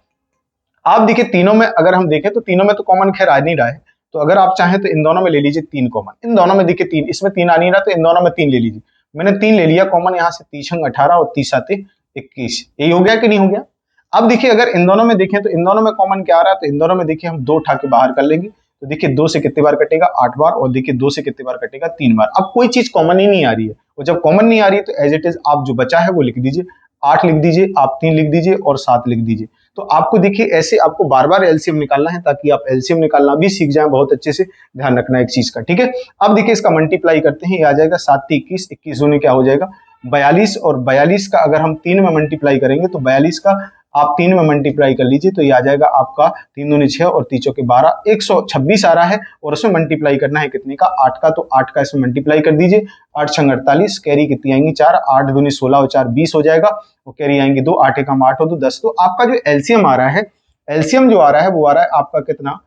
आप देखिए तीनों में अगर हम देखें तो तीनों में तो कॉमन खैर आ नहीं रहा है, तो अगर आप चाहें तो इन दोनों में ले लीजिए 3 कॉमन। इन दोनों में देखिए 3, इसमें 3 आ नहीं रहा तो इन दोनों में 3 ले लीजिए। मैंने 3 ले लिया कॉमन, यहाँ से 30 18 और 30 7 21, यही हो गया कि नहीं हो गया? अब देखिए अगर इन दोनों में देखें तो इन दोनों में कॉमन क्या आ रहा है, तो इन दोनों में देखिए हम 2 उठा के बाहर कर लेंगे। तो देखिए 2 से कितने बार कटेगा? 8 बार, और देखिए 2 से कितने बार कटेगा? 3 बार। अब कोई चीज कॉमन ही नहीं आ रही है, और जब कॉमन नहीं आ रही है तो एज इट इज आप जो बचा है वो लिख दीजिए। 8 लिख दीजिए, आप 3 लिख दीजिए और 7 लिख दीजिए। तो आपको देखिए ऐसे आपको बार बार एलसीएम निकालना है ताकि आप एलसीएम निकालना भी सीख जाएं बहुत अच्छे से। ध्यान रखना एक चीज का, ठीक है। अब देखिए इसका मल्टीप्लाई करते हैं, ये आ जाएगा 7 21, 21 दूनी क्या हो जाएगा? 42, और 42 का अगर हम 3 में मल्टीप्लाई करेंगे तो 42 का आप 3 में मल्टीप्लाई कर लीजिए, तो ये आ जाएगा आपका 3 दूनी 6 और 3 चौके 12, 126 आ रहा है, और उसमें मल्टीप्लाई करना है कितने का? 8 का। तो 8 का इसमें मल्टीप्लाई कर दीजिए, 8 छंग 48, कैरी कितनी आएंगी? 4, 8 दूनी 16 और 4 20 हो जाएगा, और कैरी आएंगे 2, 8 एकम 8 और 2 10। तो आपका जो एलसीएम आ रहा है, एलसीएम जो आ रहा है वो आ रहा है आपका कितना?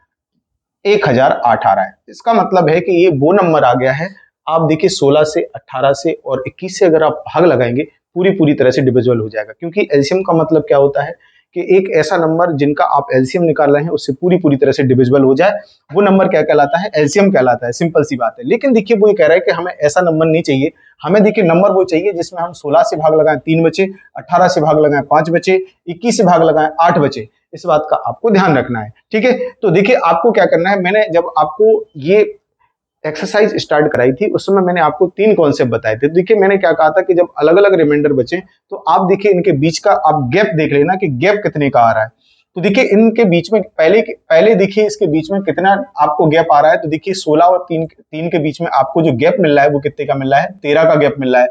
1008 आ रहा है। इसका मतलब है कि ये वो नंबर आ गया है। आप देखिए 16 से 18 से और 21 से अगर आप भाग लगाएंगे पूरी तरह से डिविजिबल हो जाएगा, क्योंकि एलसीएम का मतलब क्या होता है कि एक ऐसा नंबर जिनका आप एलसीएम निकाल रहे हैं उससे पूरी तरह से डिविजिबल हो जाए, वो नंबर क्या कहलाता है? एलसीएम कहलाता है। सिंपल सी बात है। लेकिन देखिए वो ये कह रहा है कि हमें ऐसा नंबर नहीं चाहिए, हमें देखिए नंबर वो चाहिए जिसमें हम 16 से भाग लगाएं 3 बचे, 18 से भाग लगाएं 5 बचे, 21 से भाग लगाएं 8 बचे। इस बात का आपको ध्यान रखना है, ठीक है। तो देखिए आपको क्या करना है, मैंने जब आपको ये एक्सरसाइज स्टार्ट कराई थी उस समय मैंने आपको 3 कॉन्सेप्ट बताए थे। देखिए मैंने क्या कहा था कि जब अलग अलग रिमाइंडर बचे तो आप देखिए इनके बीच का आप गैप देख लेना कि गैप कितने का आ रहा है। तो देखिए इनके बीच में पहले देखिए इसके बीच में कितना आपको गैप आ रहा है। तो देखिए 16 और 3 के बीच में आपको जो गैप मिल रहा है वो कितने का मिल रहा है? 13 का गैप मिल रहा है।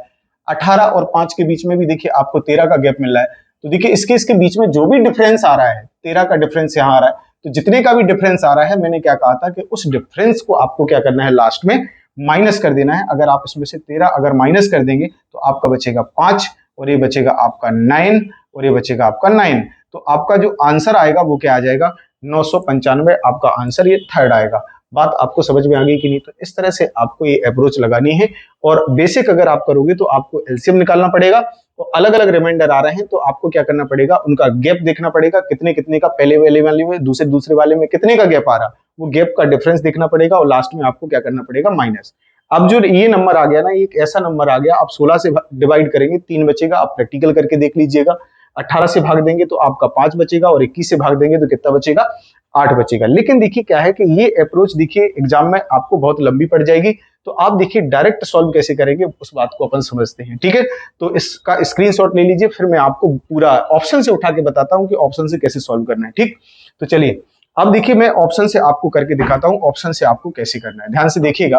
18 और 5 के बीच में भी देखिए आपको 13 का गैप मिल रहा है। तो देखिए इसके बीच में जो भी डिफरेंस आ रहा है, 13 का डिफरेंस यहाँ आ रहा है, तो जितने का भी डिफरेंस आ रहा है मैंने क्या कहा था कि उस डिफरेंस को आपको क्या करना है, लास्ट में माइनस कर देना है। अगर आप इसमें से 13 अगर माइनस कर देंगे तो आपका बचेगा 5, और ये बचेगा आपका 9, और ये बचेगा आपका 9। तो आपका जो आंसर आएगा वो क्या आ जाएगा? 995 आपका आंसर, ये थर्ड आएगा। बात आपको समझ में आ गई कि नहीं? तो इस तरह से आपको ये अप्रोच लगानी है, और बेसिक अगर आप करोगे तो आपको एलसीएम निकालना पड़ेगा। तो अलग अलग रिमाइंडर आ रहे हैं तो आपको क्या करना पड़ेगा, उनका गैप देखना पड़ेगा, कितने का पहले वाले में दूसरे वाले में कितने का गैप आ रहा, वो गैप का डिफरेंस देखना पड़ेगा, और लास्ट में आपको क्या करना पड़ेगा, माइनस। अब जो ये नंबर आ गया ना, ये एक ऐसा नंबर आ गया, आप 16 से डिवाइड करेंगे 3 बचेगा, आप प्रैक्टिकल करके देख लीजिएगा। 18 से भाग देंगे तो आपका 5 बचेगा, और 21 से भाग देंगे तो कितना बचेगा? 8 बचेगा। लेकिन देखिए क्या है कि ये अप्रोच देखिए एग्जाम में आपको बहुत लंबी पड़ जाएगी, तो आप देखिए डायरेक्ट सॉल्व कैसे करेंगे उस बात को अपन समझते हैं, ठीक है। तो इसका स्क्रीनशॉट ले लीजिए, फिर मैं आपको पूरा ऑप्शन से उठा के बताता हूं कि ऑप्शन से कैसे सॉल्व करना है, ठीक। तो चलिए अब देखिए मैं ऑप्शन से आपको करके दिखाता हूं, ऑप्शन से आपको कैसे करना है, ध्यान से देखिएगा।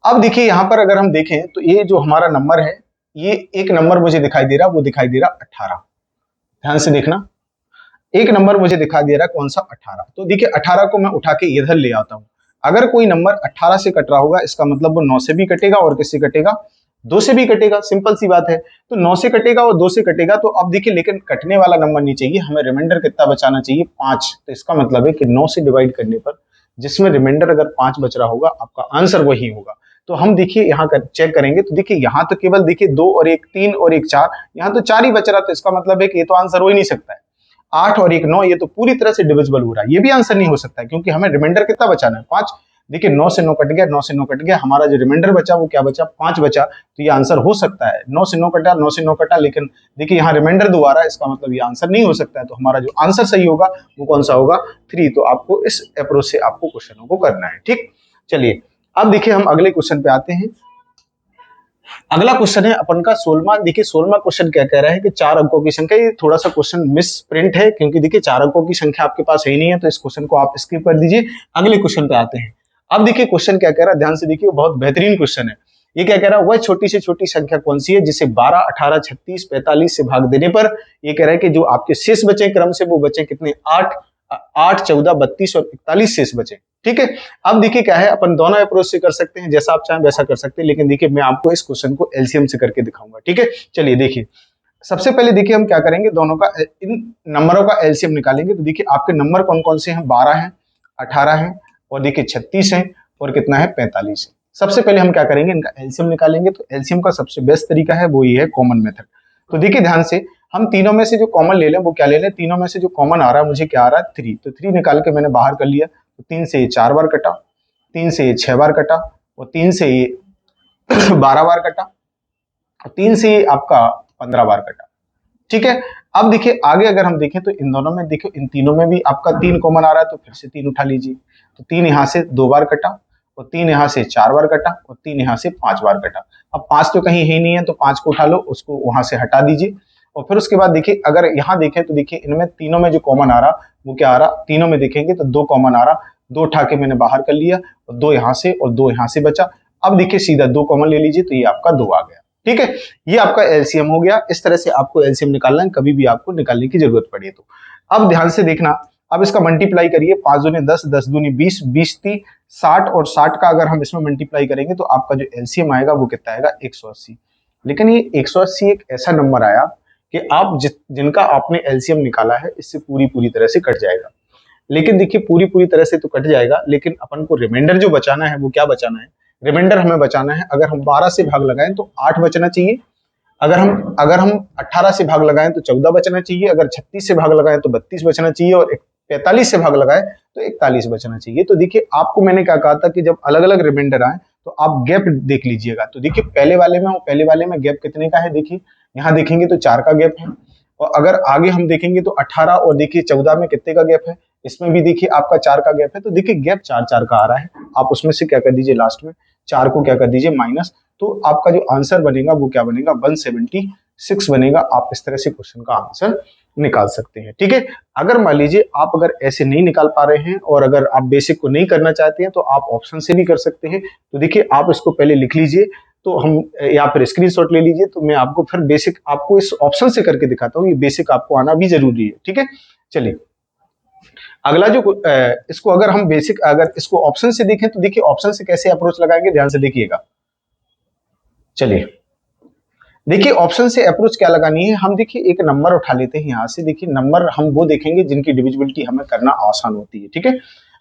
अब देखिए यहां पर अगर हम देखें तो ये जो हमारा नंबर है, ये एक नंबर मुझे दिखाई दे रहा, वो दिखाई दे रहा 18। ध्यान से देखना, एक नंबर मुझे दिखाई दे रहा है, कौन सा 18। तो देखिए 18 को मैं उठा के इधर ले आता हूं। अगर कोई नंबर 18 से कट रहा होगा, इसका मतलब वो 9 से भी कटेगा और किससे कटेगा, 2 से भी कटेगा, सिंपल सी बात है। तो 9 से कटेगा और 2 से कटेगा। तो अब देखिए लेकिन कटने वाला नंबर नहीं चाहिए हमें, रिमाइंडर कितना बचाना चाहिए, 5। तो इसका मतलब है कि 9 से डिवाइड करने पर जिसमें रिमाइंडर अगर 5 बच रहा होगा, आपका आंसर वही होगा। तो हम देखिए यहाँ चेक करेंगे, तो देखिए यहाँ तो केवल देखिए 2 और 1 3 और 1 4, यहाँ तो 4 ही बच रहा। तो इसका मतलब है कि ये तो आंसर हो ही नहीं सकता है। 8 और 1 9, ये तो पूरी तरह से डिविजिबल हो रहा है, ये भी आंसर नहीं हो सकता है, क्योंकि हमें रिमाइंडर कितना बचाना है, 5। देखिए 9 से 9 कट गया, 9 से 9 कट गया, हमारा जो रिमाइंडर बचा वो क्या बचा, 5 बचा। तो ये आंसर हो सकता है, 9 से 9 कटा, 9 से 9 कटा, लेकिन देखिए यहाँ रिमाइंडर 2 आ रहा है, इसका मतलब ये आंसर नहीं हो सकता है। तो हमारा जो आंसर सही होगा वो कौन सा होगा, 3। तो आपको इस अप्रोच से आपको क्वेश्चनों को करना है, ठीक। चलिए अब देखिए हम अगले क्वेश्चन पे आते हैं। अगला क्वेश्चन है अपन का 16वां। देखिए 16वां क्वेश्चन क्या कह रहा है कि 4 अंकों की संख्या, ये थोड़ा सा क्वेश्चन मिस प्रिंट है, क्योंकि देखिए 4 अंकों की संख्या आपके पास है ही नहीं है, तो इस क्वेश्चन को आप स्किप कर दीजिए। अगले क्वेश्चन पे आते हैं। अब देखिए क्वेश्चन क्या कह रहा है, ध्यान से देखिए, बहुत बेहतरीन क्वेश्चन है। ये क्या कह रहा है, वह छोटी से छोटी संख्या कौन सी है जिसे 12 18 36 45 से भाग देने पर ये कह रहा है कि जो आपके शेष बचे क्रम से वो बचे कितने, 8 8 14 32 और 41 शेष बचे, ठीक है। अब देखिए क्या है, अपन दोनों अप्रोच से कर सकते हैं, जैसा आप चाहें वैसा कर सकते हैं, लेकिन देखिए मैं आपको इस क्वेश्चन को एलसीएम से करके दिखाऊंगा, ठीक है। चलिए देखिए सबसे पहले देखिए हम क्या करेंगे, दोनों का इन नंबरों का एलसीएम निकालेंगे। तो देखिए आपके नंबर कौन कौन से हैं, 12 हैं, 18 हैं और देखिए 36 हैं और कितना है, 45 है। सबसे पहले हम क्या करेंगे, इनका एलसीएम निकालेंगे। तो एलसीएम का सबसे बेस्ट तरीका है वो ये है कॉमन मेथड। तो देखिए ध्यान से, हम तीनों में से जो कॉमन ले लें वो क्या ले लें, तीनों में से जो कॉमन आ रहा है मुझे क्या आ रहा है, 3। तो 3 निकाल के मैंने बाहर कर लिया। तो 3 से ये 4 बार कटा, 3 से ये 6 बार कटा और 3 से ये 12 बार कटा और 3 से ये आपका 15 बार कटा, ठीक है। अब देखिए आगे अगर हम देखें तो इन दोनों में देखो, इन तीनों में भी आपका 3 कॉमन आ रहा है, तो फिर से 3 उठा लीजिए। तो 3 यहाँ से 2 बार कटा और 3 यहाँ से 4 बार कटा और 3 यहाँ से 5 बार कटा। अब 5 तो कहीं है नहीं है, तो 5 को उठा लो, उसको वहां से हटा दीजिए। और फिर उसके बाद देखिए अगर यहाँ देखें तो देखिए इनमें तीनों में जो कॉमन आ रहा वो क्या आ रहा, तीनों में देखेंगे तो 2 कॉमन आ रहा, 2 उठा के मैंने बाहर कर लिया और 2 यहाँ से और 2 यहाँ से बचा। अब देखिए सीधा 2 कॉमन ले लीजिए, तो ये आपका 2 आ गया, ठीक है। ये आपका एलसीएम हो गया। इस तरह से आपको एलसीएम निकालना है, कभी भी आपको निकालने की जरूरत पड़े तो। अब ध्यान से देखना, अब इसका मल्टीप्लाई करिए, 5 दूनी 10, 10 दूनी 20, 20 × 60 और 60 का अगर हम इसमें मल्टीप्लाई करेंगे तो आपका जो एलसीएम आएगा वो कितना आएगा, 180। लेकिन ये 180 एक ऐसा नंबर आया कि आप जिनका आपने एलसीएम निकाला है इससे पूरी तरह से कट जाएगा। लेकिन देखिए पूरी तरह से तो कट जाएगा, लेकिन अपन को रिमाइंडर जो बचाना है वो क्या बचाना है, रिमाइंडर हमें बचाना है। अगर हम 12 से भाग लगाएं तो 8 बचना चाहिए, अगर हम 18 से भाग लगाएं तो 14 बचना चाहिए, अगर 36 से भाग लगाएं तो 32 बचना चाहिए और 45 से भाग लगाएं तो 41 बचना चाहिए। तो देखिए आपको मैंने क्या कहा था कि जब अलग अलग रिमाइंडर आए तो आप गैप देख लीजिएगा। तो देखिए पहले वाले में गैप कितने का है, देखिए यहाँ देखेंगे तो 4 का गैप है, और अगर आगे हम देखेंगे तो 18 और देखिए 14 में कितने का गैप है, इसमें भी देखिए आपका 4 का गैप है। तो देखिए गैप 4 का आ रहा है, आप उसमें से क्या कर दीजिए, लास्ट में 4 को क्या कर दीजिए माइनस, तो आपका जो आंसर बनेगा वो क्या बनेगा, 176 बनेगा। आप इस तरह से क्वेश्चन का आंसर निकाल सकते हैं, ठीक है। अगर मान लीजिए आप अगर ऐसे नहीं निकाल पा रहे हैं और अगर आप बेसिक को नहीं करना चाहते हैं तो आप ऑप्शन से भी कर सकते हैं। तो देखिए आप इसको पहले लिख लीजिए, तो हम या फिर स्क्रीनशॉट ले लीजिए, तो मैं आपको फिर बेसिक आपको इस ऑप्शन से करके दिखाता हूँ। ये बेसिक आपको आना भी जरूरी है, ठीक है। चलिए अगला जो इसको अगर हम बेसिक अगर इसको ऑप्शन से देखें तो देखिए ऑप्शन से कैसे अप्रोच लगाएंगे, ध्यान से देखिएगा। चलिए देखिए ऑप्शन से अप्रोच क्या लगानी है, हम देखिए एक नंबर उठा लेते हैं यहाँ से। देखिए नंबर हम वो देखेंगे जिनकी डिविजिबिलिटी हमें करना आसान होती है, ठीक है।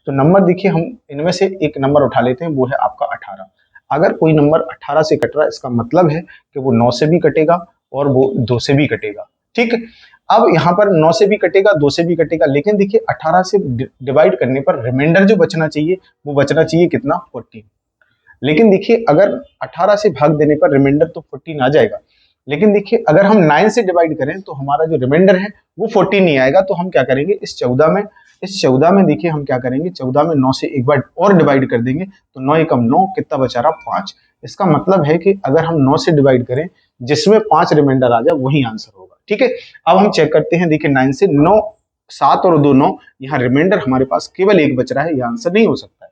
तो नंबर देखिए हम इनमें से एक नंबर उठा लेते हैं, वो है आपका 18। अगर कोई नंबर 18 से कट रहा है इसका मतलब है कि वो 9 से भी कटेगा और वो 2 से भी कटेगा, ठीक है। अब यहाँ पर 9 से भी कटेगा, 2 से भी कटेगा, लेकिन देखिए 18 से डिवाइड करने पर रिमाइंडर जो बचना चाहिए वो बचना चाहिए कितना, 14। लेकिन देखिए अगर 18 से भाग देने पर रिमाइंडर तो 14 आ जाएगा, लेकिन देखिए अगर हम 9 से डिवाइड करें तो हमारा जो रिमाइंडर है वो 14 नहीं आएगा। तो हम क्या करेंगे, इस 14 में देखिए हम क्या करेंगे, 14 में 9 से एक बार और डिवाइड कर देंगे तो 9 एकम 9, कितना बचा रहा 5। इसका मतलब है कि अगर हम 9 से डिवाइड करें जिसमें 5 रिमाइंडर आ जाए वही आंसर होगा। ठीक है, अब हम चेक करते हैं। देखिए 9 से 9, 7 और 2 9, यहाँ रिमाइंडर हमारे पास केवल एक बच रहा है, यह आंसर नहीं हो सकता है।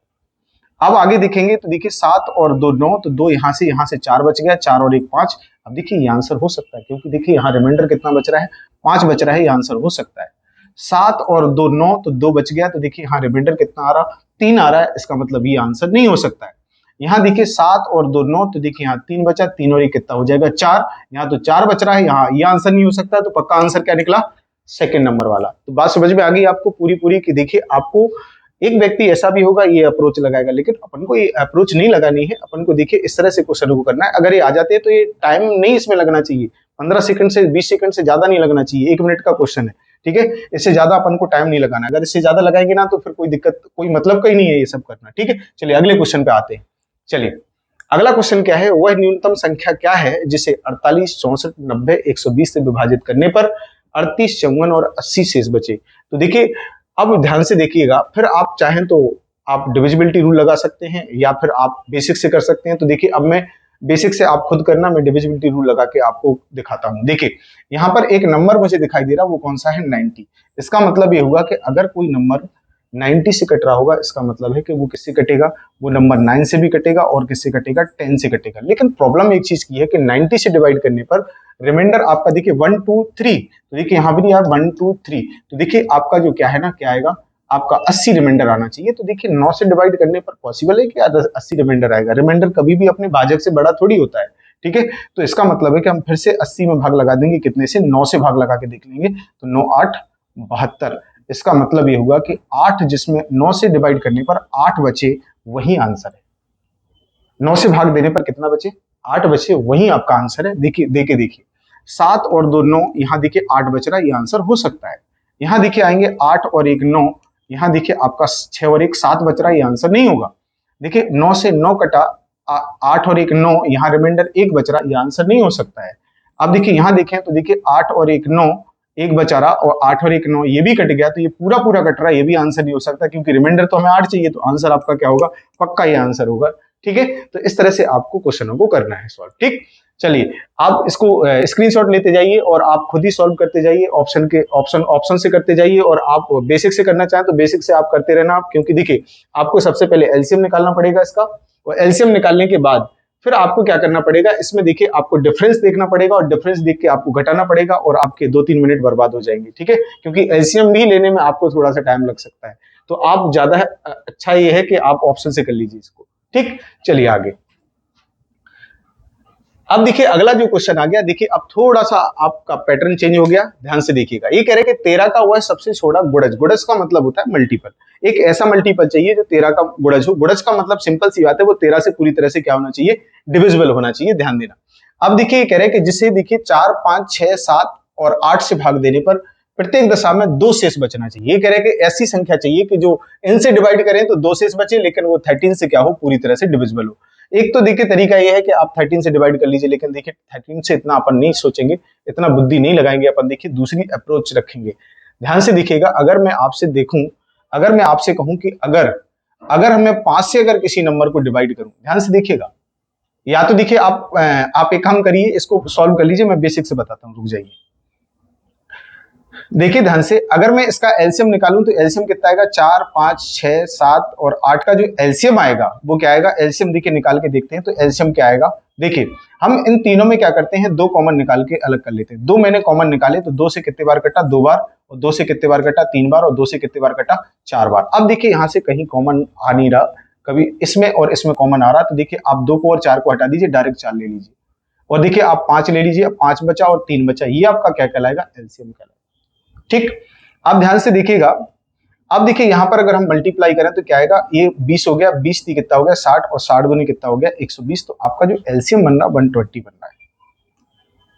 अब आगे देखेंगे तो देखिए 7 और 2 9, तो 2 यहाँ से 4 बच गया, 4 और 1 5। अब देखिए ये आंसर हो सकता है क्योंकि देखिए यहाँ रिमाइंडर कितना बच रहा है, 5 बच रहा है, ये आंसर हो सकता है। 7 और 2 9, तो 2 बच गया, तो देखिए यहाँ रिमाइंडर कितना आ रहा, 3 आ रहा है, इसका मतलब ये आंसर नहीं हो सकता है। यहाँ देखिए 7 और 2 9, तो देखिए यहाँ 3 बचा, 3 और 1 कितना हो जाएगा 4, यहाँ तो 4 बच रहा है, यहाँ ये आंसर नहीं हो सकता। तो पक्का आंसर क्या निकला, सेकंड नंबर वाला। तो बात समझ में आ गई आपको पूरी कि देखिए आपको एक व्यक्ति ऐसा भी होगा ये अप्रोच लगाएगा, लेकिन अपन को ये अप्रोच नहीं लगानी है। अपन को देखिए इस तरह से क्वेश्चन को करना है। अगर ये आ जाते हैं तो ये टाइम नहीं इसमें लगना चाहिए, 15 सेकंड से 20 सेकंड से ज्यादा नहीं लगना चाहिए, 1 मिनट का क्वेश्चन है। ठीक है, इससे ज्यादा अपन को टाइम नहीं लगाना। अगर इससे ज्यादा लगाएंगे ना तो फिर कोई दिक्कत, कोई मतलब का ही नहीं है ये सब करना। ठीक है, चलिए अगले क्वेश्चन पे आते हैं। चलिए अगला क्वेश्चन क्या है, वह न्यूनतम संख्या क्या है जिसे 48 64 90 120 से विभाजित करने पर 38 54 और 80 शेष बचे। तो देखिए अब ध्यान से देखिएगा, फिर आप चाहें तो आप डिविजिबिलिटी रूल लगा सकते हैं या फिर आप बेसिक से कर सकते हैं। तो देखिए अब मैं बेसिक से, आप खुद करना, मैं डिविजिबिलिटी रूल लगा के आपको दिखाता हूं। देखिए यहाँ पर एक नंबर मुझे दिखाई दे रहा, वो कौन सा है 90। इसका मतलब ये हुआ कि अगर कोई नंबर 90 से कट रहा होगा, इसका मतलब है कि वो किससे कटेगा, वो नंबर 9 से भी कटेगा और किससे कटेगा 10 से कटेगा। लेकिन प्रॉब्लम एक चीज की है कि 90 से डिवाइड करने पर रिमाइंडर आपका देखिए 1 2 3, तो देखिए यहाँ भी यार 1 2 3, तो देखिए आपका जो क्या है ना, क्या आएगा आपका 80 रिमाइंडर आना चाहिए। तो देखिए 9 से डिवाइड करने पर पॉसिबल है कि 80 रिमाइंडर आएगा। रिमाइंर कभी भी अपने भाजक से बड़ा थोड़ी होता है। ठीक है, तो इसका मतलब है कि हम फिर से 80 में भाग लगा देंगे, कितने से, 9 से भाग लगा के देख लेंगे, तो 9 8 72। इसका मतलब ये होगा कि 8 जिसमें 9 से डिवाइड करने पर 8 बचे वही आंसर है। 9 से भाग देने पर कितना बचे, 8 बचे, वही आपका आंसर है। देखिए 7 और 2 9, यहाँ देखिए 8 बच रहा है, ये आंसर हो सकता है। यहाँ देखिए आएंगे 8 और 1 9, यहाँ देखिए आपका 6 और 1 7 बच रहा है, ये आंसर नहीं होगा। देखिए 9 से 9 कटा, 8 और 1 9, यहाँ रिमाइंडर 1 बच रहा, ये आंसर नहीं हो सकता है। अब देखिए यहाँ देखें तो देखिए 8 और 1 9, 1 बचा रहा, और 8 और 1 9 ये भी कट गया, तो ये पूरा कट रहा है, ये भी आंसर नहीं हो सकता क्योंकि रिमाइंडर तो हमें 8 चाहिए। तो आंसर आपका क्या होगा, पक्का ये आंसर होगा। ठीक है, तो इस तरह से आपको क्वेश्चनों को करना है सॉल्व। ठीक, चलिए आप इसको स्क्रीनशॉट लेते जाइए और आप खुद ही सॉल्व करते जाइए, ऑप्शन से करते जाइए। और आप बेसिक से करना चाहें तो बेसिक से आप करते रहना आप, क्योंकि देखिए आपको सबसे पहले एलसीएम निकालना पड़ेगा इसका, और एलसीएम निकालने के बाद फिर आपको क्या करना पड़ेगा, इसमें देखिए आपको डिफरेंस देखना पड़ेगा, और डिफरेंस देख के आपको घटाना पड़ेगा, और आपके 2-3 मिनट बर्बाद हो जाएंगे। ठीक है, क्योंकि एलसीएम भी लेने में आपको थोड़ा सा टाइम लग सकता है। तो आप ज्यादा अच्छा ये है कि आप ऑप्शन से कर लीजिए इसको। ठीक, चलिए आगे। अब देखिए अगला जो क्वेश्चन आ गया, देखिए अब थोड़ा सा आपका पैटर्न चेंज हो गया, ध्यान से देखिएगा। ये कह रहे हैं कि 13 का हुआ है सबसे छोटा गुणज। गुणज का मतलब होता है मल्टीपल। एक ऐसा मल्टीपल चाहिए जो 13 का गुणज हो। गुणज का मतलब सिंपल सी बात है, वो 13 से पूरी तरह से क्या होना चाहिए, डिविजिबल होना चाहिए। ध्यान देना। अब देखिए ये कह रहे हैं कि जिसे देखिए 4 5 6 7 और 8 से भाग देने पर प्रत्येक दशा में 2 शेष बचना चाहिए। ये कह रहे हैं कि ऐसी संख्या चाहिए कि जो इनसे डिवाइड करें तो 2 शेष बचे, लेकिन वो 13 से क्या हो, पूरी तरह से डिविजिबल हो। एक तो देखिए तरीका यह है कि आप 13 से डिवाइड कर लीजिए, लेकिन देखिए 13 से इतना अपन नहीं सोचेंगे, इतना बुद्धि नहीं लगाएंगे अपन। देखिए दूसरी अप्रोच रखेंगे। ध्यान से देखिएगा, अगर मैं आपसे कहूं कि अगर मैं 5 से अगर किसी नंबर को डिवाइड करूं, ध्यान से देखिएगा, या तो देखिए आप एक काम करिए, इसको सॉल्व कर लीजिए, मैं बेसिक से बताता हूं, रुक जाइए। देखिए ध्यान से, अगर मैं इसका एलसीएम निकालूं तो एलसीएम कितना आएगा, 4 5 6 7 और 8 का जो एलसीएम आएगा वो क्या आएगा, एलसीएम देखिए निकाल के देखते हैं। तो एलसीएम क्या आएगा, देखिए हम इन तीनों में क्या करते हैं, 2 कॉमन निकाल के अलग कर लेते हैं। 2 मैंने कॉमन निकाले, तो 2 से कितने बार कटा, 2 बार, और 2 से कितने बार कटा, 3 बार, और 2 से कितने बार कटा, 4 बार। अब देखिए यहाँ से कहीं कॉमन आ नहीं रहा, कभी इसमें और इसमें कॉमन आ रहा, तो देखिए आप 2 को और 4 को हटा दीजिए, डायरेक्ट 4 ले लीजिए, और देखिए आप 5 ले लीजिए, 5 बचा और 3 बचा, ये आपका क्या कहलाएगा, एलसीएम कहलाएगा। ठीक, अब ध्यान से देखिएगा। अब देखिए यहां पर अगर हम मल्टीप्लाई करें तो क्या आएगा, ये 20 हो गया, 20 कितना हो गया 60, और 60 दूनी कितना हो गया 120। तो आपका जो एलसीएम बन रहा 120 बन रहा है।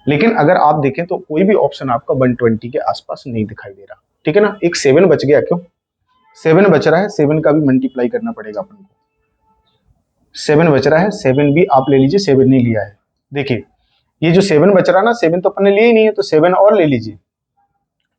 लेकिन अगर आप देखें तो कोई भी ऑप्शन आपका 120 के आसपास नहीं दिखाई दे रहा। ठीक है ना, एक 7 बच गया, क्यों 7 बच रहा है, 7 का भी मल्टीप्लाई करना पड़ेगा अपन को। 7 बच रहा है, 7 भी आप ले लीजिए, 7 नहीं लिया है। देखिए ये जो 7 बच रहा ना, 7 तो अपन ने लिए ही नहीं है, तो 7 और ले लीजिए।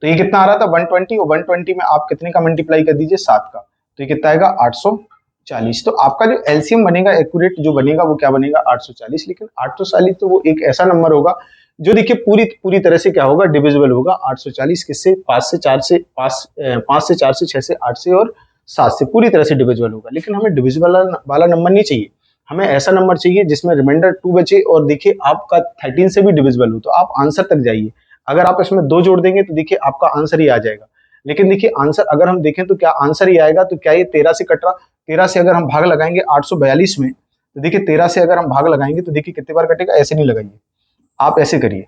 तो ये कितना आ रहा था 120, और 120 में आप कितने का मल्टीप्लाई कर दीजिए 7 का, तो ये कितना आएगा 840। तो आपका जो एलसीएम बनेगा एक्यूरेट जो बनेगा वो क्या बनेगा 840। लेकिन 840 तो वो एक ऐसा नंबर होगा जो देखिए पूरी पूरी तरह से क्या होगा डिविजिबल होगा 840 किससे 5 से 4 से 5 से 4 से 6 से 8 से और 7 से पूरी तरह से डिविजिबल होगा। लेकिन हमें डिविजिबल वाला नंबर नहीं चाहिए, हमें ऐसा नंबर चाहिए जिसमें रिमाइंडर 2 बचे और देखिए आपका 13 से भी डिविजिबल हो। तो आप आंसर तक जाइए, अगर आप इसमें 2 जोड़ देंगे तो देखिए आपका आंसर ही आ जाएगा। लेकिन देखिए आंसर अगर हम देखें तो क्या आंसर ही आएगा, तो क्या ये 13 से कट रहा, 13 से अगर हम भाग लगाएंगे 842 में, तो देखिए 13 से अगर हम भाग लगाएंगे तो देखिए कितने बार कटेगा, ऐसे नहीं लगाइए, आप ऐसे करिए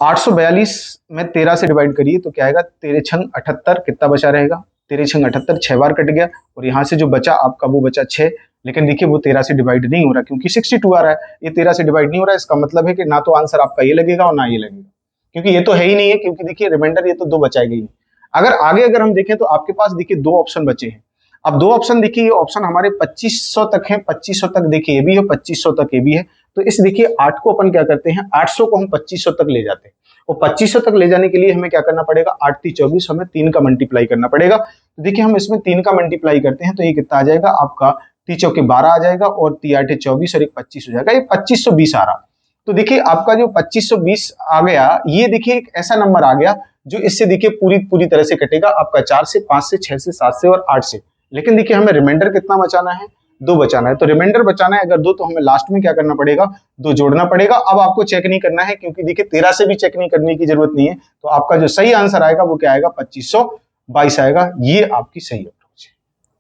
842 में 13 से डिवाइड करिए तो क्या आएगा 13 छंग 78, कितना बचा रहेगा 13 छंग 78, 6 बार कट गया और यहाँ से जो बचा आपका वो बचा 6। लेकिन देखिए वो 13 से डिवाइड नहीं हो रहा क्योंकि 62 आ रहा है, ये 13 से डिवाइड नहीं हो रहा है, इसका मतलब है कि ना तो आंसर आपका ये लगेगा और ना ये लगेगा, क्योंकि ये तो है ही नहीं है, क्योंकि देखिए रिमाइंडर ये तो 2 बचाएगा ही। अगर आगे अगर हम देखें तो आपके पास देखिए 2 ऑप्शन बचे हैं। अब 2 ऑप्शन देखिए, ये ऑप्शन हमारे 2500 तक है, 2500 तक देखिए ये भी है, 2500 तक ये भी है। तो इस देखिए 8 को अपन क्या करते हैं, 800 को हम 2500 तक ले जाते हैं, और 2500 तक ले जाने के लिए हमें क्या करना पड़ेगा, 8 3 24, हमें 3 का मल्टीप्लाई करना पड़ेगा। तो देखिए हम इसमें 3 का मल्टीप्लाई करते हैं तो ये कितना आ जाएगा आपका 3 चौके 12 आ जाएगा और 3 8 24 और एक 25 हो जाएगा, ये 2520 आ रहा। तो देखिए आपका जो 2520 आ गया, ये देखिए एक ऐसा नंबर आ गया जो इससे देखिए पूरी पूरी तरह से कटेगा आपका 4 से 5 से 6 से 7 से और 8 से। लेकिन देखिए हमें रिमाइंडर कितना बचाना है, 2 बचाना है। तो रिमाइंडर बचाना है अगर 2, तो हमें लास्ट में क्या करना पड़ेगा, 2 जोड़ना पड़ेगा। अब आपको चेक नहीं करना है क्योंकि देखिए 13 से भी चेक नहीं करने की जरूरत नहीं है। तो आपका जो सही आंसर आएगा वो क्या आएगा 2522 आएगा, ये आपकी सही अप्रोच है।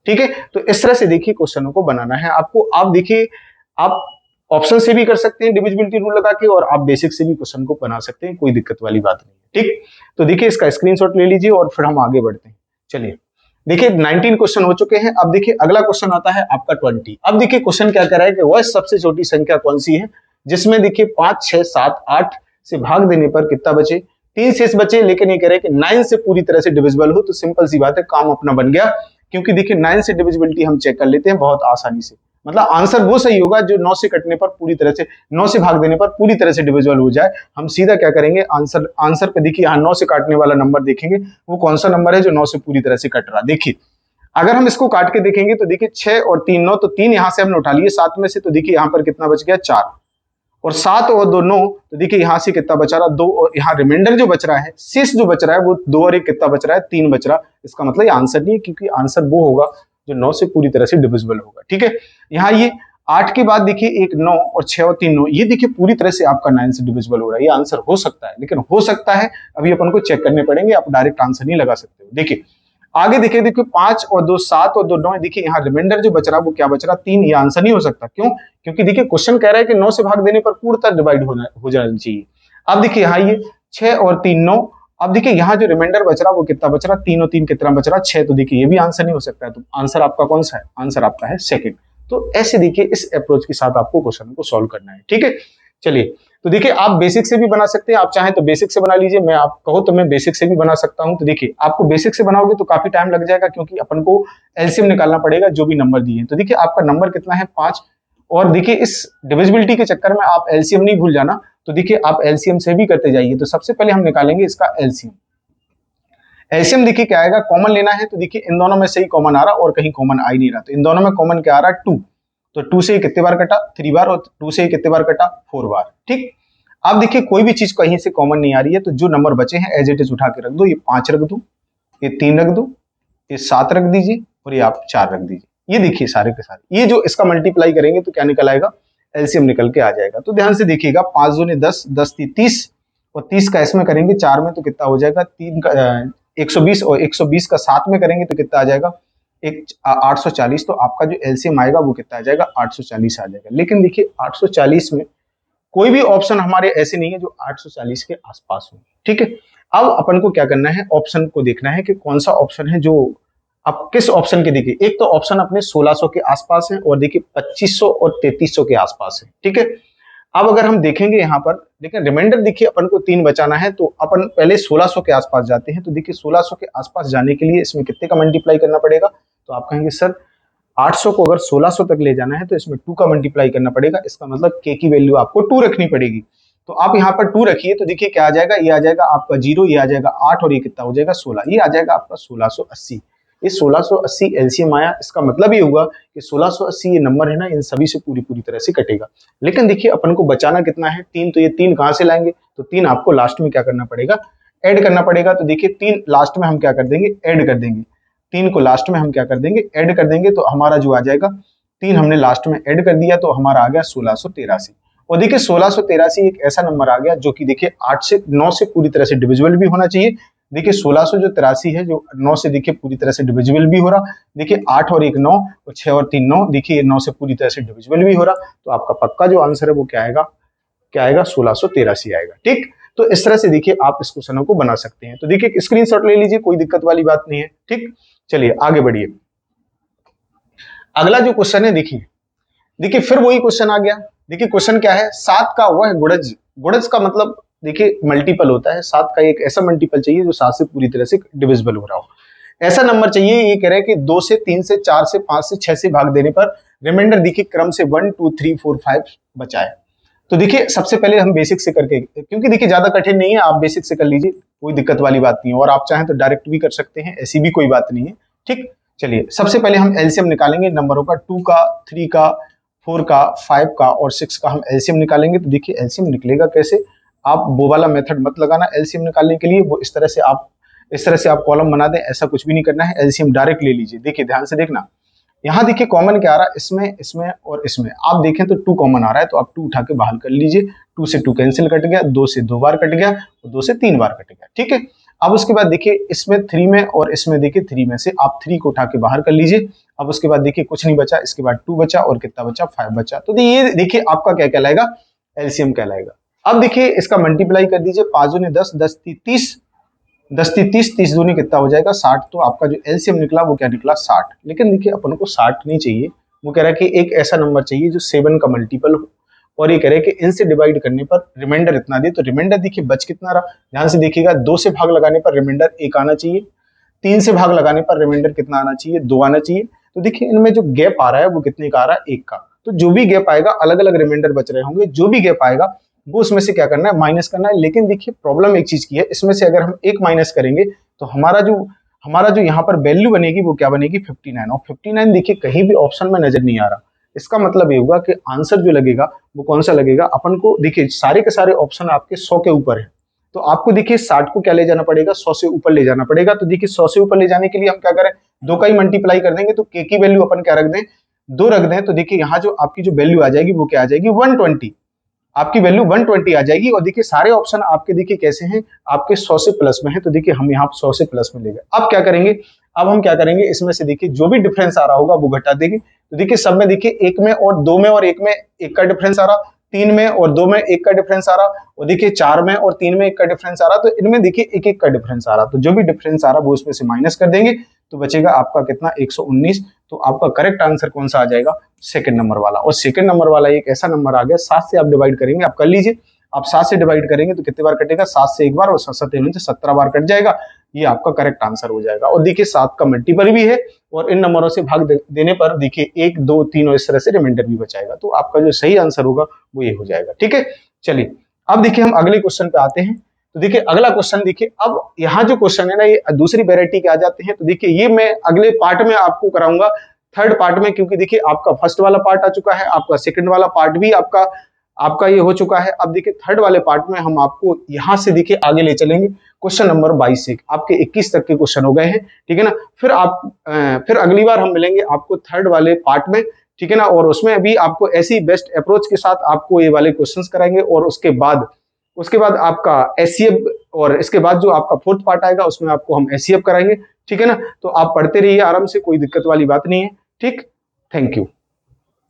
ठीक है, तो इस तरह से देखिए क्वेश्चनों को बनाना है आपको। आप देखिए आप ऑप्शन से भी कर सकते हैं डिविजिबिलिटी रूल लगा के, और आप बेसिक से भी क्वेश्चन को बना सकते हैं, कोई दिक्कत वाली बात नहीं है। ठीक, तो देखिए इसका स्क्रीनशॉट ले लीजिए और फिर हम आगे बढ़ते हैं। चलिए देखिए 19 क्वेश्चन हो चुके हैं। अब देखिए अगला क्वेश्चन आता है आपका 20। अब देखिए क्वेश्चन क्या कह रहा है कि वह सबसे छोटी संख्या कौन सी है जिसमें देखिए 5 6 7 8 से भाग देने पर कितना बचे, 3 शेष बचे। लेकिन ये कह रहे हैं कि 9 से पूरी तरह से डिविजिबल हो। तो सिंपल सी बात है, काम अपना बन गया, क्योंकि देखिए 9 से डिविजिबिलिटी हम चेक कर लेते हैं बहुत आसानी से। मतलब आंसर वो सही होगा जो 9 से कटने पर पूरी तरह से, 9 से भाग देने पर पूरी तरह से डिविजिबल हो जाए। हम सीधा क्या करेंगे, आंसर पे देखिए यहाँ 9 से काटने वाला नंबर देखेंगे, वो कौन सा नंबर है जो 9 से पूरी तरह से कट रहा। देखिए अगर हम इसको काट के देखेंगे तो देखिए 6 और 3 9, तो 3 यहाँ से हमने उठा लिए 7 में से, तो देखिए यहाँ पर कितना बच गया 4, और 7 और 2 9, तो देखिए यहाँ से कितना बच रहा 2, और यहाँ रिमाइंडर जो बच रहा है, शेष जो बच रहा है वो 2 और 1 कितना बच रहा है 3 बच रहा। इसका मतलब ये आंसर नहीं है, क्योंकि आंसर वो होगा जो 9 से पूरी तरह से डिविजिबल होगा। ठीक है, यहाँ ये 8 के बाद देखिए एक 9 और 6 और 3 9, ये देखिए पूरी तरह से आपका 9 से डिविजिबल हो रहा है। ये आंसर हो सकता है, लेकिन हो सकता है अभी अपन को चेक करने पड़ेंगे, आप डायरेक्ट आंसर नहीं लगा सकते हो। देखिए आगे देखिए 5 और 2 7 और 2 9, देखिए यहाँ रिमाइंडर जो बच रहा वो क्या बच रहा 3, ये आंसर नहीं हो सकता। क्यों, क्योंकि देखिए क्वेश्चन कह रहा है कि 9 से भाग देने पर पूर्णतः डिवाइड हो जाना चाहिए। अब देखिए यहाँ ये 6 और 3 9, अब देखिए यहाँ जो रिमाइंडर बच रहा वो कितना बच रहा 3 और 3 कितना बच रहा 6, तो देखिए ये भी आंसर नहीं हो सकता है। तो आंसर आपका कौन सा है, आंसर आपका है सेकंड। तो ऐसे देखिए इस अप्रोच के साथ आपको क्वेश्चन को सॉल्व करना है। ठीक है, चलिए तो देखिए आप बेसिक से भी बना सकते हैं, आप चाहें तो बेसिक से बना लीजिए, मैं आप कहो तो मैं बेसिक से भी बना सकता हूं। तो देखिए आपको बेसिक से बनाओगे तो काफी टाइम लग जाएगा, क्योंकि अपन को एलसीएम निकालना पड़ेगा जो भी नंबर दिए हैं। तो देखिए आपका नंबर कितना है 5, और देखिए इस डिविजिबिलिटी के चक्कर में आप एलसीएम नहीं भूल जाना। तो देखिए आप एलसीएम से भी करते जाइए। तो सबसे पहले हम निकालेंगे इसका एलसीएम। एलसीएम देखिए क्या आएगा, कॉमन लेना है। तो देखिए इन दोनों में से ही कॉमन आ रहा और कहीं कॉमन आ ही नहीं रहा, तो इन दोनों में कॉमन क्या आ रहा 2। तो 2 से कितने बार कटा 3 बार, और 2 से कितने बार कटा 4 बार। ठीक, अब देखिए कोई भी चीज कहीं से कॉमन नहीं आ रही है, तो जो नंबर बचे हैं एज इट इज उठा के रख दो। ये 5 रख दो, ये 3 रख दो, ये 7 रख दीजिए, और ये आप 4 रख दीजिए। ये देखिए सारे के सारे, ये जो इसका मल्टीप्लाई करेंगे तो क्या निकल आएगा, एलसीएम निकल के आ जाएगा। तो ध्यान से देखिएगा, 5 दूनी 10, 10 × 30, और 30 का इसमें करेंगे 4 में तो कितना हो जाएगा 3 का 120, और 120 का 7 में करेंगे तो कितना आ जाएगा 840। तो आपका जो एलसीएम आएगा वो कितना आ जाएगा 840 आ जाएगा। लेकिन देखिए 840 में कोई भी ऑप्शन हमारे ऐसे नहीं है जो 840 के आसपास हो। ठीक है, अब अपन को क्या करना है, ऑप्शन को देखना है कि कौन सा ऑप्शन है जो, अब किस ऑप्शन के देखिए, एक तो ऑप्शन अपने 1600 के आसपास है, और देखिए 2500 और 3300 के आसपास है। ठीक है, अब अगर हम देखेंगे यहाँ पर, देखिए रिमाइंडर देखिए अपन को 3 बचाना है, तो अपन पहले 1600 के आसपास जाते हैं। तो देखिए 1600 के आसपास जाने के लिए इसमें कितने का मल्टीप्लाई करना पड़ेगा, तो आप कहेंगे सर 800 को अगर 1600 तक ले जाना है तो इसमें 2 का मल्टीप्लाई करना पड़ेगा। इसका मतलब k की वैल्यू आपको 2 रखनी पड़ेगी। तो आप यहाँ पर 2 रखिए तो देखिए क्या आ जाएगा, ये आ जाएगा आपका 0, ये आ जाएगा 8 और ये कितना हो जाएगा 16, ये आ जाएगा आपका 1680। ये 1680 एलसीएम आया। इसका मतलब ये हुआ कि 1680 ये नंबर है ना, इन सभी से पूरी तरह से कटेगा। लेकिन देखिए अपन को बचाना कितना है, 3, तो ये 3 कहां से लाएंगे, तो 3 आपको लास्ट में क्या करना पड़ेगा, ऐड करना पड़ेगा। तो देखिए 3 लास्ट में हम क्या कर देंगे, ऐड कर देंगे। 3 को लास्ट में हम क्या कर देंगे, ऐड कर देंगे। तो हमारा जो आ जाएगा 3 हमने लास्ट में ऐड कर दिया तो हमारा आ गया 1683। और देखिए 1683 एक ऐसा नंबर आ गया जो कि देखिए 8 से 9 से पूरी तरह से डिविजिबल भी होना चाहिए। देखिए 1683 है जो 9 से देखिए पूरी तरह से डिविजिबल भी हो रहा। देखिए 8 और 1 9 और 6 और 3 9, देखिए 9 से पूरी तरह से डिविजिबल भी हो रहा। तो आपका पक्का जो आंसर है वो क्या आएगा, क्या आएगा, 1683 आएगा। ठीक, तो इस तरह से देखिए आप इस क्वेश्चन को बना सकते हैं। तो देखिए स्क्रीनशॉट ले लीजिए, कोई दिक्कत वाली बात नहीं है। ठीक, चलिए आगे बढ़िए। अगला जो क्वेश्चन है देखिए फिर वही क्वेश्चन आ गया। देखिए क्वेश्चन क्या है, 7 का वह गुणज। गुणज का मतलब देखिए मल्टीपल होता है। 7 का एक ऐसा मल्टीपल चाहिए जो 7 से पूरी तरह से डिविजिबल हो रहा हो, ऐसा नंबर चाहिए। ये कह रहे हैं कि 2 से 3 से 4 से 5 से 6 से भाग देने पर रिमाइंडर देखिए क्रम से 1 2 3 4 5 बचा है। तो देखिए सबसे पहले हम बेसिक से करके, क्योंकि देखिए ज्यादा कठिन नहीं है, आप बेसिक से कर लीजिए, कोई दिक्कत वाली बात नहीं है। और आप चाहें तो डायरेक्ट भी कर सकते हैं, ऐसी भी कोई बात नहीं है। ठीक, चलिए सबसे पहले हम एलसीएम निकालेंगे नंबरों का, 2 का, 3 का, 4 का, 5 का और 6 का हम एलसीएम निकालेंगे। तो देखिए एलसीएम निकलेगा कैसे, आप वो वाला मेथड मत लगाना एलसीएम निकालने के लिए। वो इस तरह से आप कॉलम बना दें, ऐसा कुछ भी नहीं करना है। एलसीएम डायरेक्ट ले लीजिए। देखिए ध्यान से देखना, यहाँ देखिए कॉमन क्या आ रहा है, इसमें और इसमें आप देखें तो 2 कॉमन आ रहा है, तो आप 2 उठा के बाहर कर लीजिए। 2 से 2 कैंसिल कट गया, 2 से 2 बार कट गया और 2 से 3 बार कट गया। ठीक है, अब उसके बाद देखिए इसमें 3 में और इसमें देखिए 3 में से आप 3 को उठा के बाहर कर लीजिए। अब उसके बाद देखिए कुछ नहीं बचा, इसके बाद 2 बचा और कितना बचा, 5 बचा। तो ये देखिए आपका क्या कहलाएगा, एलसीएम कहलाएगा। अब देखिए इसका मल्टीप्लाई कर दीजिए, 5 दूनी 10, 10 तीन 30, 10 तीन 30, 30 दूनी कितना हो जाएगा 60। तो आपका जो एलसीएम निकला वो क्या निकला 60। लेकिन देखिए अपन को 60 नहीं चाहिए, वो कह रहा है कि एक ऐसा नंबर चाहिए जो 7 का मल्टीपल हो। और ये कह रहे हैं कि इनसे डिवाइड करने पर रिमाइंडर इतना दे। तो रिमाइंडर देखिए बच कितना रहा, ध्यान से देखिएगा, 2 से भाग लगाने पर रिमाइंडर 1 आना चाहिए, 3 से भाग लगाने पर रिमाइंडर कितना आना चाहिए, 2 आना चाहिए। तो देखिए इनमें जो गैप आ रहा है वो कितने का आ रहा है, 1 का। तो जो भी गैप आएगा, अलग अलग रिमाइंडर बच रहे होंगे, जो भी गैप आएगा वो उसमें से क्या करना है, माइनस करना है। लेकिन देखिए प्रॉब्लम एक चीज की है, इसमें से अगर हम 1 माइनस करेंगे तो हमारा जो यहाँ पर वैल्यू बनेगी वो क्या बनेगी, 59। और 59 देखिए कहीं भी ऑप्शन में नजर नहीं आ रहा। इसका मतलब ये होगा कि आंसर जो लगेगा वो कौन सा लगेगा, अपन को देखिए सारे के सारे ऑप्शन आपके 100 के ऊपर है। तो आपको देखिए 60 को क्या ले जाना पड़ेगा, 100 से ऊपर ले जाना पड़ेगा। तो देखिए 100 से ऊपर ले जाने के लिए हम क्या करें, 2 का ही मल्टीप्लाई कर देंगे। तो के की वैल्यू अपन क्या रख दें, 2 रख दें। तो देखिए यहाँ जो आपकी जो वैल्यू आ जाएगी वो क्या आ जाएगी, 120। आपकी वैल्यू 120 आ जाएगी। और देखिए सारे ऑप्शन आपके देखिए कैसे हैं, आपके 100 से प्लस में है। तो देखिए हम यहाँ 100 से प्लस में ले गए। अब क्या करेंगे, अब हम क्या करेंगे, इसमें से देखिए जो भी डिफरेंस आ रहा होगा वो घटा देंगे। तो देखिए सब में देखिए 1 में और 2 में और 1 में 1 का डिफरेंस आ रहा, 3 में और 2 में 1 का डिफरेंस आ रहा, और देखिए 4 में और 3 में 1 का डिफरेंस आ रहा। तो इनमें देखिए 1 का डिफरेंस आ रहा। तो जो भी डिफरेंस आ रहा वो उसमें से माइनस कर देंगे। तो बचेगा आपका कितना, 119। तो आपका करेक्ट आंसर कौन सा आ जाएगा, सेकंड नंबर वाला। और सेकंड नंबर वाला एक ऐसा नंबर आ गया, 7 से आप डिवाइड करेंगे, आप कर लीजिए। आप 7 से डिवाइड करेंगे तो कितने बार कटेगा, 7 से 1 बार और 7 7 17 बार कट जाएगा। ये आपका करेक्ट आंसर हो जाएगा। और देखिए 7 का मल्टीपल भी है और इन नंबरों से भाग देने पर देखिए 1 2 3 और इस तरह से रिमाइंडर भी बचाएगा। तो आपका जो सही आंसर होगा वो ये हो जाएगा। ठीक है, चलिए अब देखिए हम अगले क्वेश्चन पे आते हैं। तो देखिए अगला क्वेश्चन देखिए, अब यहाँ जो क्वेश्चन है ना ये दूसरी वेरायटी के आ जाते हैं। तो देखिए ये मैं अगले पार्ट में आपको कराऊंगा, थर्ड पार्ट में, क्योंकि देखिए आपका फर्स्ट वाला पार्ट आ चुका है, आपका सेकंड वाला पार्ट भी आपका ये हो चुका है। अब देखिए थर्ड वाले पार्ट में हम आपको यहाँ से देखिए आगे ले चलेंगे, क्वेश्चन नंबर 22 से आपके 21 तक के क्वेश्चन हो गए हैं। ठीक है ना, फिर अगली बार हम मिलेंगे आपको थर्ड वाले पार्ट में। ठीक है ना, और उसमें अभी आपको ऐसी बेस्ट अप्रोच के साथ आपको ये वाले क्वेश्चंस कराएंगे। और उसके बाद आपका एससीएफ, और इसके बाद जो आपका फोर्थ पार्ट आएगा उसमें आपको हम एससीएफ कराएंगे। ठीक है ना, तो आप पढ़ते रहिए आराम से, कोई दिक्कत वाली बात नहीं है। ठीक, थैंक यू।